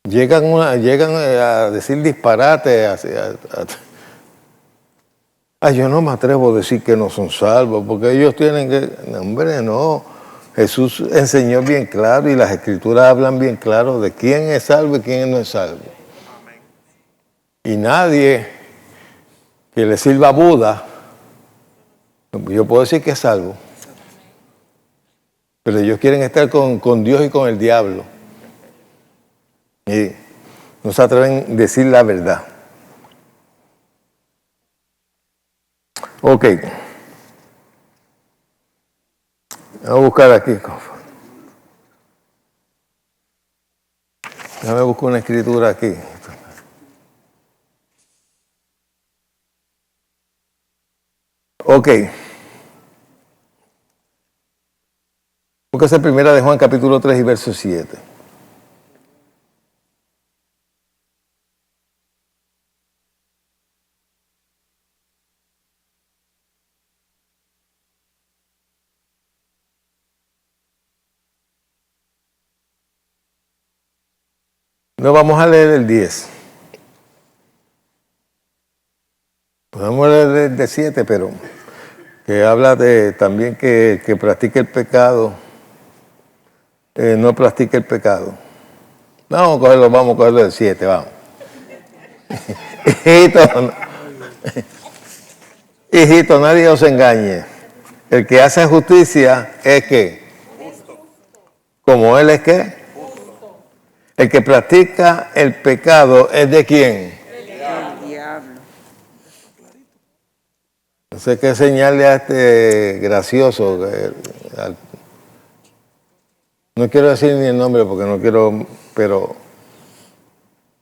Llegan a decir disparates, yo no me atrevo a decir que no son salvos, porque ellos tienen que... Hombre, no. Jesús enseñó bien claro y las Escrituras hablan bien claro de quién es salvo y quién no es salvo. Y nadie que le sirva a Buda, yo puedo decir que es salvo. Pero ellos quieren estar con Dios y con el diablo. Y no se atreven a decir la verdad. Ok. Vamos a buscar aquí. Déjame buscar una escritura aquí. Ok. Búsquese primera de Juan capítulo 3 y verso 7. No vamos a leer el 10. vamos a leer de 7, pero que habla de también que practique el pecado, no practique el pecado. Vamos a cogerlo del 7, vamos. Hijito, nadie os engañe. El que hace justicia es ¿qué? Como él es ¿qué? El que practica el pecado es ¿de quién? Del diablo. No sé qué señale a este gracioso. No quiero decir ni el nombre porque no quiero, pero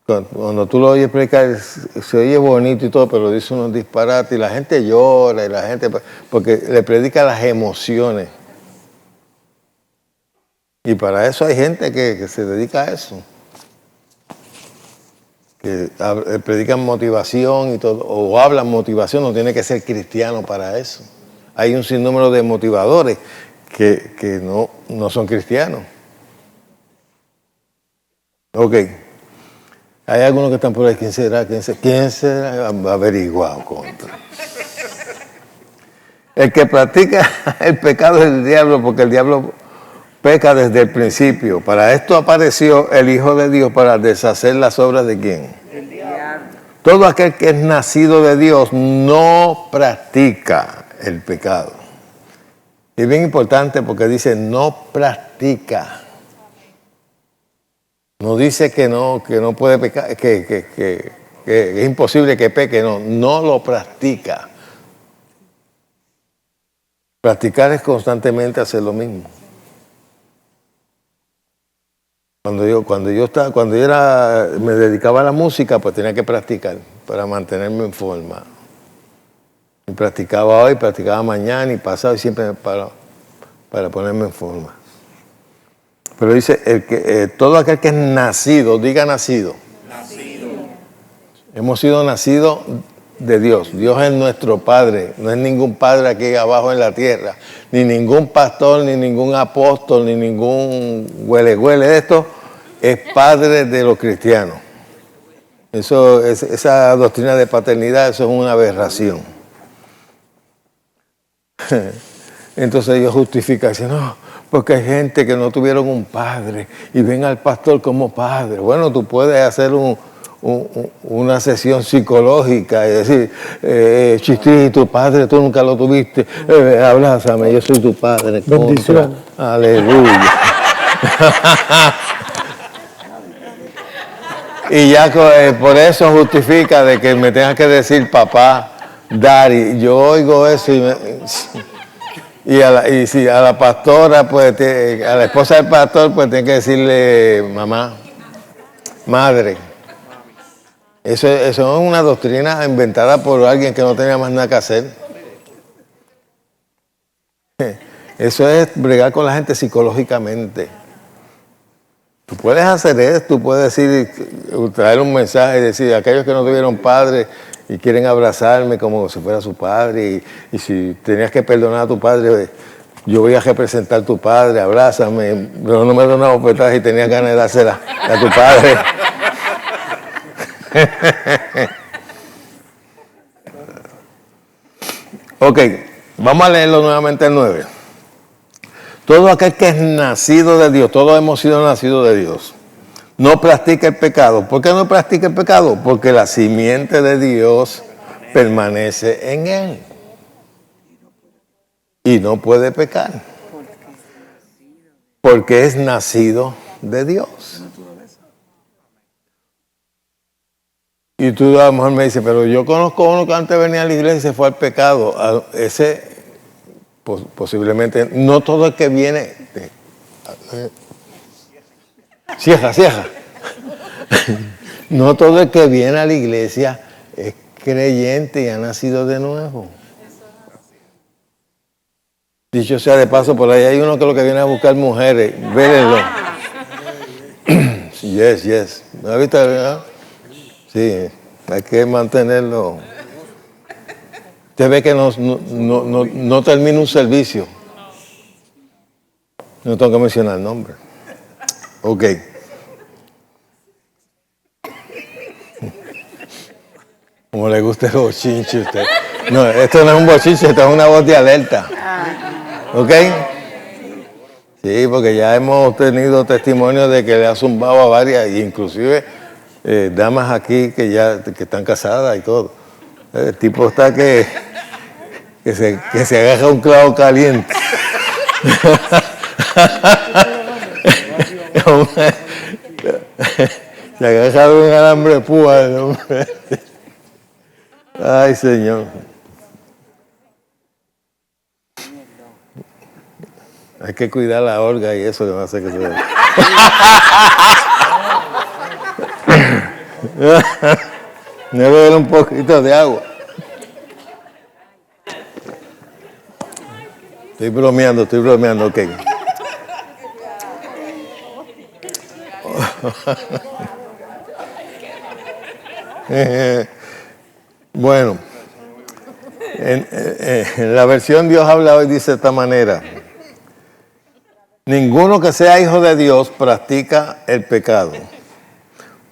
cuando tú lo oyes explicar, se oye bonito y todo, pero dice unos disparates y la gente llora y la gente, porque le predica las emociones. Y para eso hay gente que se dedica a eso. Que predican motivación y todo, o hablan motivación, no tiene que ser cristiano para eso. Hay un sinnúmero de motivadores que no son cristianos. Ok. Hay algunos que están por ahí. ¿Quién será? ¿Quién será? Averiguado contra. El que practica el pecado es el diablo, porque el diablo peca desde el principio. Para esto apareció el Hijo de Dios, para deshacer las obras de ¿quién? El diablo. Todo aquel que es nacido de Dios no practica el pecado. Y es bien importante porque dice no practica. No dice que no puede pecar, que es imposible que peque, no lo practica. Practicar es constantemente hacer lo mismo. Cuando yo me dedicaba a la música, pues tenía que practicar para mantenerme en forma. Y practicaba hoy, practicaba mañana y pasado, y siempre para ponerme en forma. Pero dice, todo aquel que es nacido, diga nacido. Nacido. Hemos sido nacidos de Dios. Dios es nuestro Padre. No es ningún padre aquí abajo en la tierra. Ni ningún pastor, ni ningún apóstol, ni ningún huele de esto. Es Padre de los cristianos. Esa doctrina de paternidad, eso es una aberración. Entonces ellos justifican, dicen, no, porque hay gente que no tuvieron un padre y ven al pastor como padre. Bueno, tú puedes hacer una sesión psicológica y decir, Chisti, tu padre, tú nunca lo tuviste, abrázame, yo soy tu padre. Bendición. Aleluya. Y ya por eso justifica de que me tengas que decir papá, daddy. Yo oigo eso y a la pastora, pues, a la esposa del pastor, pues tiene que decirle mamá, madre. Eso es una doctrina inventada por alguien que no tenía más nada que hacer. Eso es bregar con la gente psicológicamente. Tú puedes hacer esto, tú puedes traer un mensaje y decir, aquellos que no tuvieron padre y quieren abrazarme como si fuera su padre, y si tenías que perdonar a tu padre, yo voy a representar a tu padre, abrázame, pero no me da una bofetada si tenías ganas de dársela a tu padre. Ok, vamos a leerlo nuevamente el 9. Todo aquel que es nacido de Dios, todos hemos sido nacidos de Dios, no practica el pecado. ¿Por qué no practica el pecado? Porque la simiente de Dios permanece en él y no puede pecar porque es nacido de Dios. Y tú a lo mejor me dices, pero yo conozco a uno que antes venía a la iglesia y se fue al pecado. Ese posiblemente, no todo el que viene... Cierra. No todo el que viene a la iglesia es creyente y ha nacido de nuevo. Dicho sea de paso, por ahí hay uno que lo que viene a buscar mujeres. Vérenlo. Yes. ¿No has visto? Sí, hay que mantenerlo. Usted ve que no termina un servicio. No tengo que mencionar el nombre. Ok. Como le gusta el bochinche a usted. No, esto no es un bochinche, esto es una voz de alerta. ¿Ok? Sí, porque ya hemos tenido testimonio de que le ha zumbado a varias, inclusive damas aquí que están casadas y todo. El tipo está que se agarra un clavo caliente. Se agarra de un alambre de púa. Ay, Señor. Hay que cuidar la orga y eso que va a hacer que se vea. Me voy a beber un poquito de agua. Estoy bromeando, ok. Bueno, en la versión Dios habla hoy dice de esta manera: ninguno que sea hijo de Dios practica el pecado,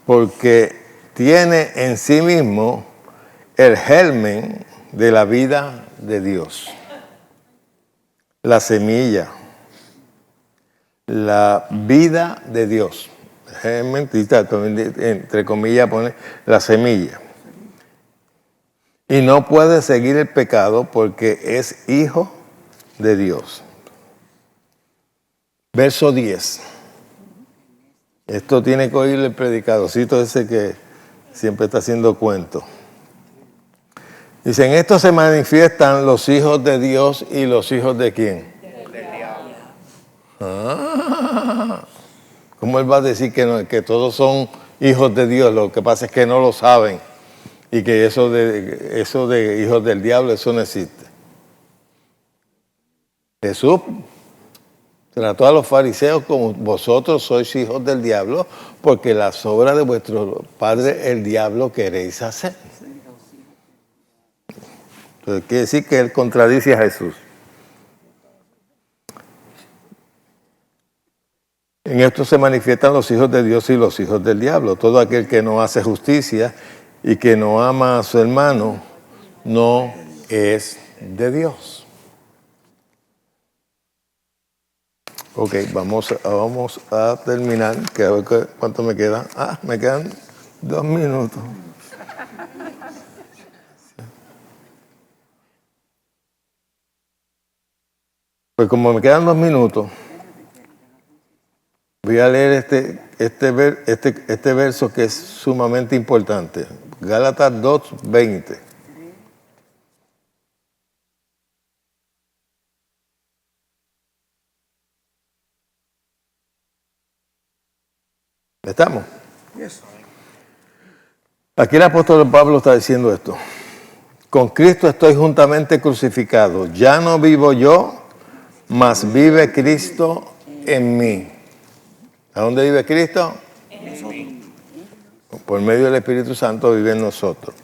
porque tiene en sí mismo el germen de la vida de Dios, la semilla, la vida de Dios. Germen, entre comillas pone la semilla. Y no puede seguir el pecado porque es hijo de Dios. Verso 10. Esto tiene que oír el predicadorcito ese que siempre está haciendo cuentos. Dice, en esto se manifiestan los hijos de Dios y los hijos de ¿quién? Del diablo. ¿Cómo él va a decir que todos son hijos de Dios? Lo que pasa es que no lo saben. Y que eso de hijos del diablo, eso no existe. Jesús trató a los fariseos como vosotros sois hijos del diablo, porque las obras de vuestro padre el diablo queréis hacer. Entonces quiere decir que él contradice a Jesús. En esto se manifiestan los hijos de Dios y los hijos del diablo. Todo aquel que no hace justicia y que no ama a su hermano no es de Dios. Ok, vamos a terminar, que a ver cuánto me queda. Me quedan 2 minutos. Pues como me quedan 2 minutos, voy a leer este verso que es sumamente importante. Gálatas 2:20. ¿Estamos? Yes. Aquí el apóstol Pablo está diciendo esto. Con Cristo estoy juntamente crucificado. Ya no vivo yo, mas vive Cristo en mí. ¿A dónde vive Cristo? En mí. Por medio del Espíritu Santo vive en nosotros.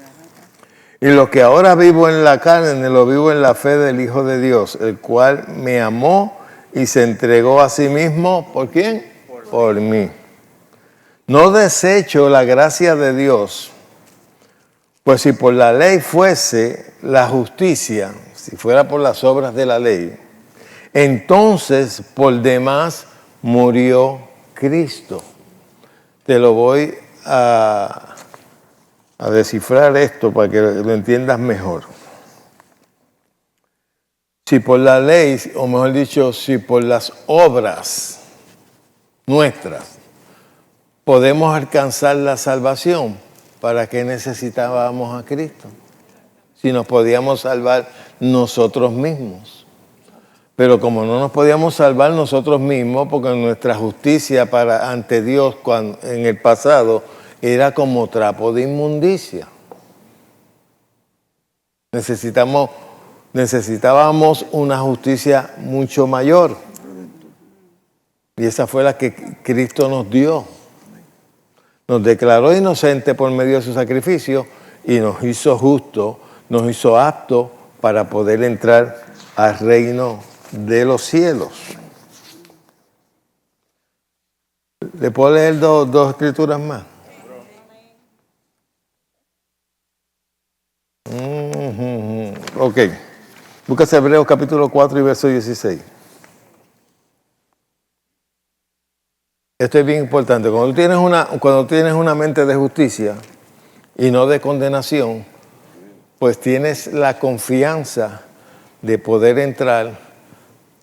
Y lo que ahora vivo en la carne, lo vivo en la fe del Hijo de Dios, el cual me amó y se entregó a sí mismo. ¿Por quién? Por mí. No desecho la gracia de Dios, pues si por la ley fuese la justicia, si fuera por las obras de la ley, entonces por demás murió Cristo. Te lo voy a descifrar esto para que lo entiendas mejor. Si por la ley, o mejor dicho, si por las obras nuestras podemos alcanzar la salvación, ¿para qué necesitábamos a Cristo? Si nos podíamos salvar nosotros mismos. Pero como no nos podíamos salvar nosotros mismos, porque nuestra justicia ante Dios en el pasado era como trapo de inmundicia. Necesitábamos una justicia mucho mayor. Y esa fue la que Cristo nos dio. Nos declaró inocente por medio de su sacrificio y nos hizo justos, nos hizo aptos para poder entrar al reino de los cielos. ¿Le puedo leer dos escrituras más? Ok. Busca Hebreos capítulo 4 y verso 16. Esto es bien importante. Cuando tienes una mente de justicia y no de condenación, pues tienes la confianza de poder entrar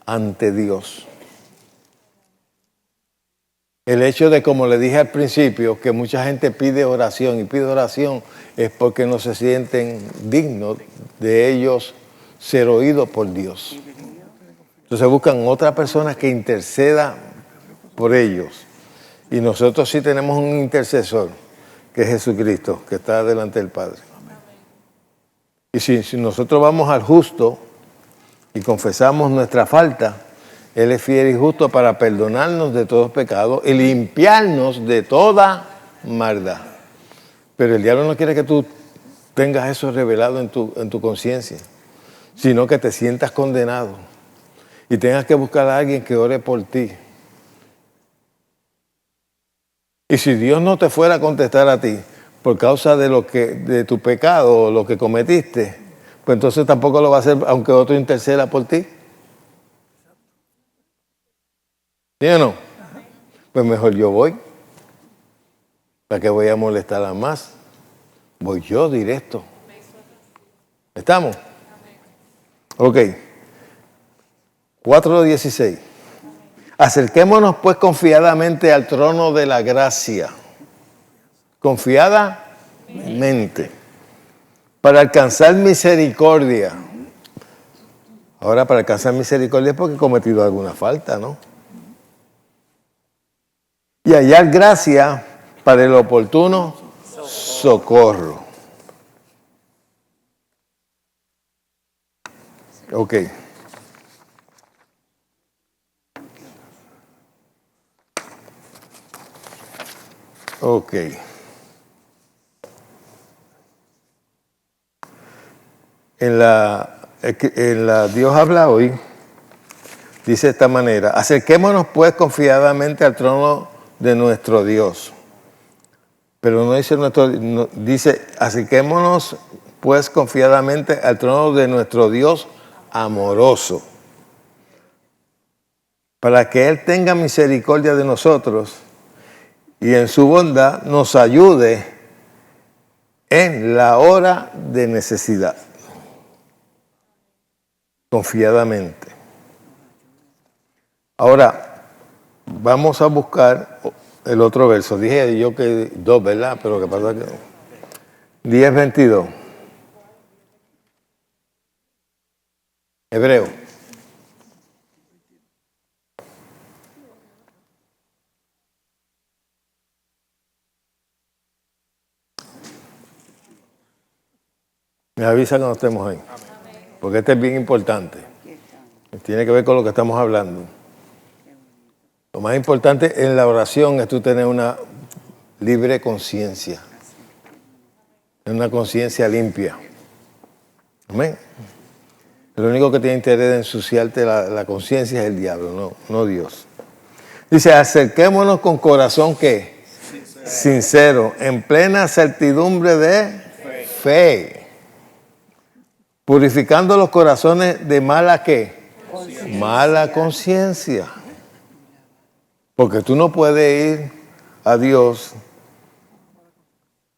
ante Dios. El hecho de, como le dije al principio, que mucha gente pide oración y pide oración es porque no se sienten dignos de ellos ser oídos por Dios. Entonces buscan otra persona que interceda por ellos. Y nosotros sí tenemos un intercesor, que es Jesucristo, que está delante del Padre. Y si nosotros vamos al justo y confesamos nuestra falta, Él es fiel y justo para perdonarnos de todos pecados y limpiarnos de toda maldad. Pero el diablo no quiere que tú tengas eso revelado en tu conciencia, sino que te sientas condenado y tengas que buscar a alguien que ore por ti. Y si Dios no te fuera a contestar a ti por causa de tu pecado o lo que cometiste, pues entonces tampoco lo va a hacer aunque otro interceda por ti. ¿Sí o no? Pues mejor yo voy. ¿Para qué voy a molestar a más? Voy yo directo. ¿Estamos? Ok. 4:16. Acerquémonos pues confiadamente al trono de la gracia. Confiadamente. Para alcanzar misericordia. Ahora, para alcanzar misericordia es porque he cometido alguna falta, ¿no? Y hallar gracia para el oportuno socorro. Ok. Ok. En la Dios habla hoy, dice de esta manera: acerquémonos pues confiadamente al trono de nuestro Dios. Pero no dice dice acerquémonos pues confiadamente al trono de nuestro Dios amoroso, para que Él tenga misericordia de nosotros y en su bondad nos ayude en la hora de necesidad. Confiadamente. Ahora, vamos a buscar el otro verso. Dije yo que 2, ¿verdad? Pero lo que pasa es que 10:22. Hebreo. Me avisa cuando estemos ahí. Porque este es bien importante. Tiene que ver con lo que estamos hablando. Lo más importante en la oración es tú tener una libre conciencia. Una conciencia limpia. Amén. Lo único que tiene interés de ensuciarte la conciencia es el diablo, no Dios. Dice, acerquémonos con corazón ¿qué? Sincero, en plena certidumbre de fe. Purificando los corazones de mala ¿qué? Mala conciencia. Porque tú no puedes ir a Dios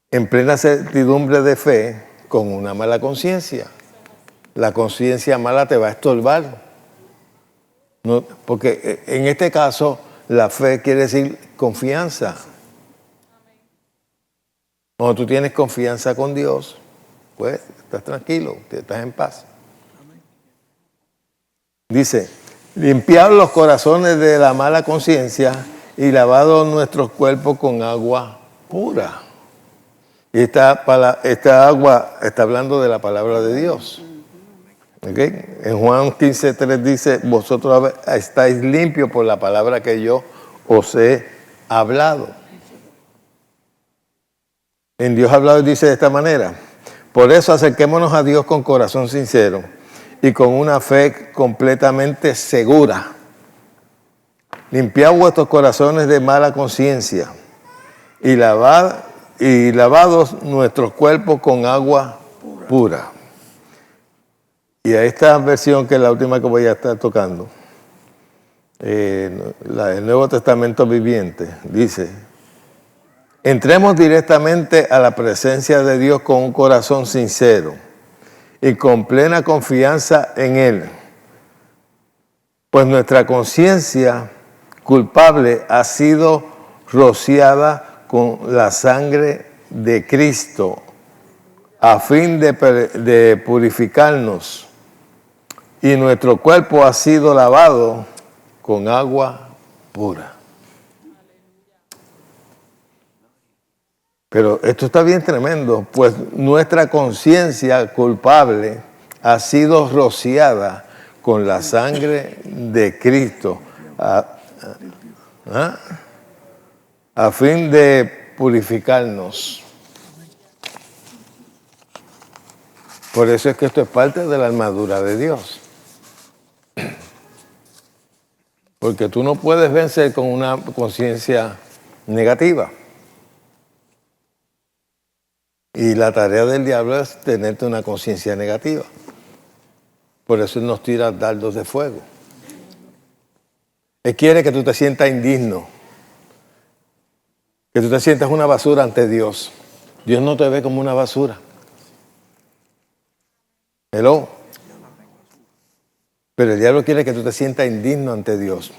en plena certidumbre de fe con una mala conciencia. La conciencia mala te va a estorbar. No, porque en este caso, la fe quiere decir confianza. Cuando tú tienes confianza con Dios, pues estás tranquilo, estás en paz. Dice, limpiar los corazones de la mala conciencia y lavados nuestros cuerpos con agua pura. Y esta agua está hablando de la palabra de Dios. ¿Okay? En Juan 15:3 dice, vosotros estáis limpios por la palabra que yo os he hablado. En Dios hablado dice de esta manera: por eso acerquémonos a Dios con corazón sincero y con una fe completamente segura. Limpiad vuestros corazones de mala conciencia y lavados nuestros cuerpos con agua pura. Y a esta versión, que es la última que voy a estar tocando, el Nuevo Testamento viviente, dice: entremos directamente a la presencia de Dios con un corazón sincero y con plena confianza en Él, pues nuestra conciencia culpable ha sido rociada con la sangre de Cristo a fin de purificarnos, y nuestro cuerpo ha sido lavado con agua pura. Pero esto está bien tremendo, pues nuestra conciencia culpable ha sido rociada con la sangre de Cristo a fin de purificarnos. Por eso es que esto es parte de la armadura de Dios. Porque tú no puedes vencer con una conciencia negativa. Y la tarea del diablo es tenerte una conciencia negativa. Por eso él nos tira dardos de fuego. Él quiere que tú te sientas indigno. Que tú te sientas una basura ante Dios. Dios no te ve como una basura. Hello. Pero el diablo quiere que tú te sientas indigno ante Dios.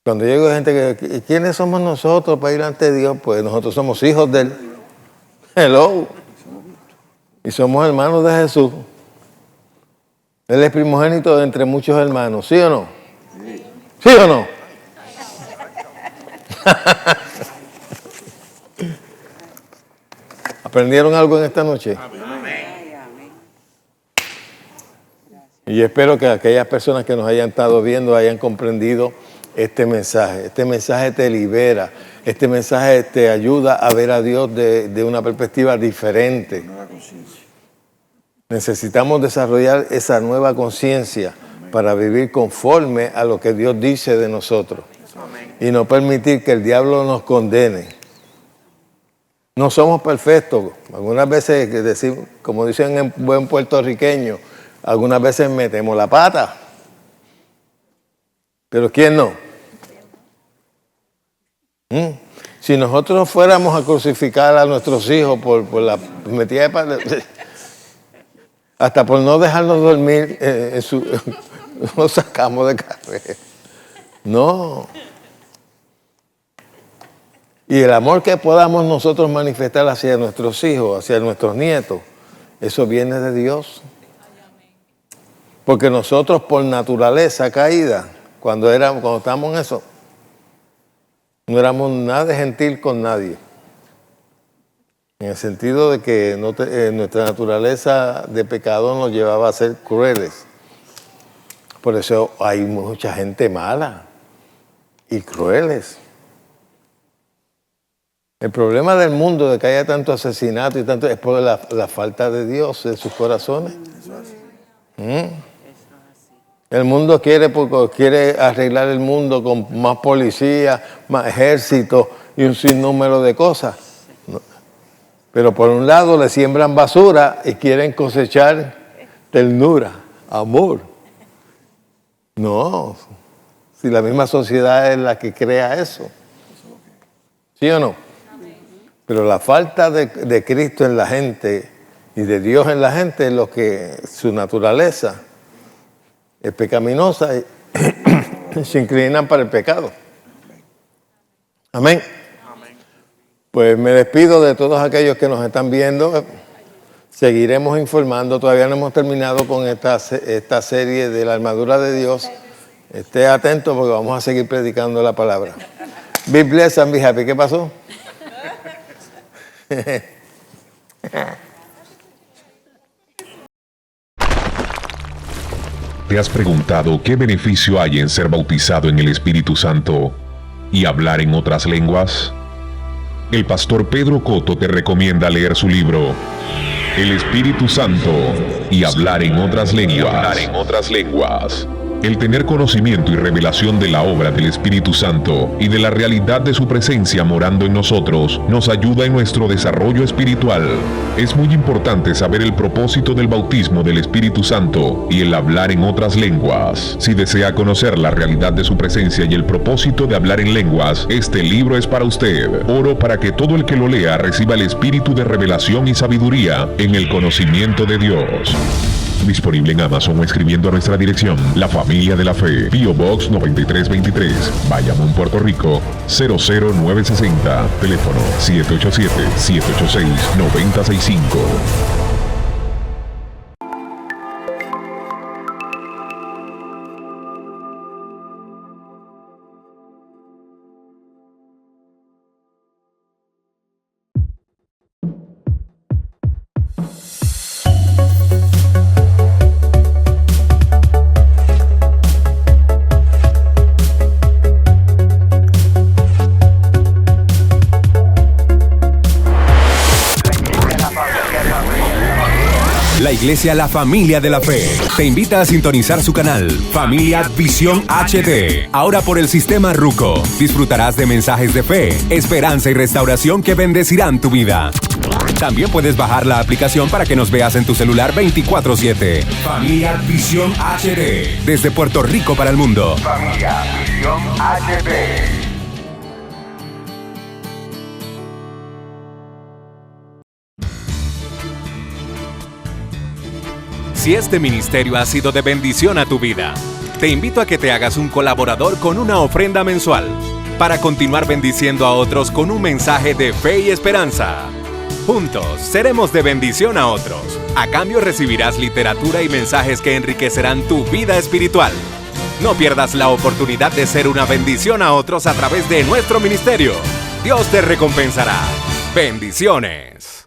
Cuando llego gente que, ¿quiénes somos nosotros para ir ante Dios? Pues nosotros somos hijos de Él. Hello. Y somos hermanos de Jesús. Él es primogénito de entre muchos hermanos. ¿Sí o no? Sí, ¿sí o no? ¿Aprendieron algo en esta noche? Amén. Y espero que aquellas personas que nos hayan estado viendo hayan comprendido este mensaje. Este mensaje te libera. Este mensaje te ayuda a ver a Dios de una perspectiva diferente. Necesitamos desarrollar esa nueva conciencia para vivir conforme a lo que Dios dice de nosotros. Y no permitir que el diablo nos condene. No somos perfectos. Algunas veces, decimos, como dicen en buen puertorriqueño, algunas veces metemos la pata. Pero ¿quién no? Si nosotros fuéramos a crucificar a nuestros hijos por la metida de pata, hasta por no dejarnos dormir, nos sacamos de carrera. No. Y el amor que podamos nosotros manifestar hacia nuestros hijos, hacia nuestros nietos, eso viene de Dios. Porque nosotros por naturaleza caída, cuando estábamos en eso, no éramos nada de gentil con nadie. En el sentido de que nuestra naturaleza de pecado nos llevaba a ser crueles. Por eso hay mucha gente mala y crueles. El problema del mundo de que haya tanto asesinato y tanto es por la falta de Dios en sus corazones. El mundo quiere arreglar el mundo con más policía, más ejército y un sinnúmero de cosas. Pero por un lado le siembran basura y quieren cosechar ternura, amor. No, si la misma sociedad es la que crea eso. ¿Sí o no? Pero la falta de Cristo en la gente y de Dios en la gente es lo que su naturaleza es pecaminosa y se inclinan para el pecado. Amén. Pues me despido de todos aquellos que nos están viendo. Seguiremos informando. Todavía no hemos terminado con esta serie de la armadura de Dios. Esté atento porque vamos a seguir predicando la palabra. Be blessed and be happy. ¿Qué pasó? ¿Te has preguntado qué beneficio hay en ser bautizado en el Espíritu Santo y hablar en otras lenguas? El pastor Pedro Cotto te recomienda leer su libro El Espíritu Santo y hablar en otras lenguas. El tener conocimiento y revelación de la obra del Espíritu Santo y de la realidad de su presencia morando en nosotros nos ayuda en nuestro desarrollo espiritual. Es muy importante saber el propósito del bautismo del Espíritu Santo y el hablar en otras lenguas. Si desea conocer la realidad de su presencia y el propósito de hablar en lenguas, este libro es para usted. Oro para que todo el que lo lea reciba el espíritu de revelación y sabiduría en el conocimiento de Dios. Disponible en Amazon o escribiendo a nuestra dirección: La Familia de la Fe, P.O. Box 9323, Bayamón, Puerto Rico 00960. Teléfono 787-786-9065. La Iglesia La Familia de la Fe te invita a sintonizar su canal Familia Visión HD. Ahora por el sistema Ruco. Disfrutarás de mensajes de fe, esperanza y restauración que bendecirán tu vida. También puedes bajar la aplicación para que nos veas en tu celular 24/7. Familia Visión HD. Desde Puerto Rico para el mundo. Familia Visión HD. Si este ministerio ha sido de bendición a tu vida, te invito a que te hagas un colaborador con una ofrenda mensual para continuar bendiciendo a otros con un mensaje de fe y esperanza. Juntos seremos de bendición a otros. A cambio recibirás literatura y mensajes que enriquecerán tu vida espiritual. No pierdas la oportunidad de ser una bendición a otros a través de nuestro ministerio. Dios te recompensará. Bendiciones.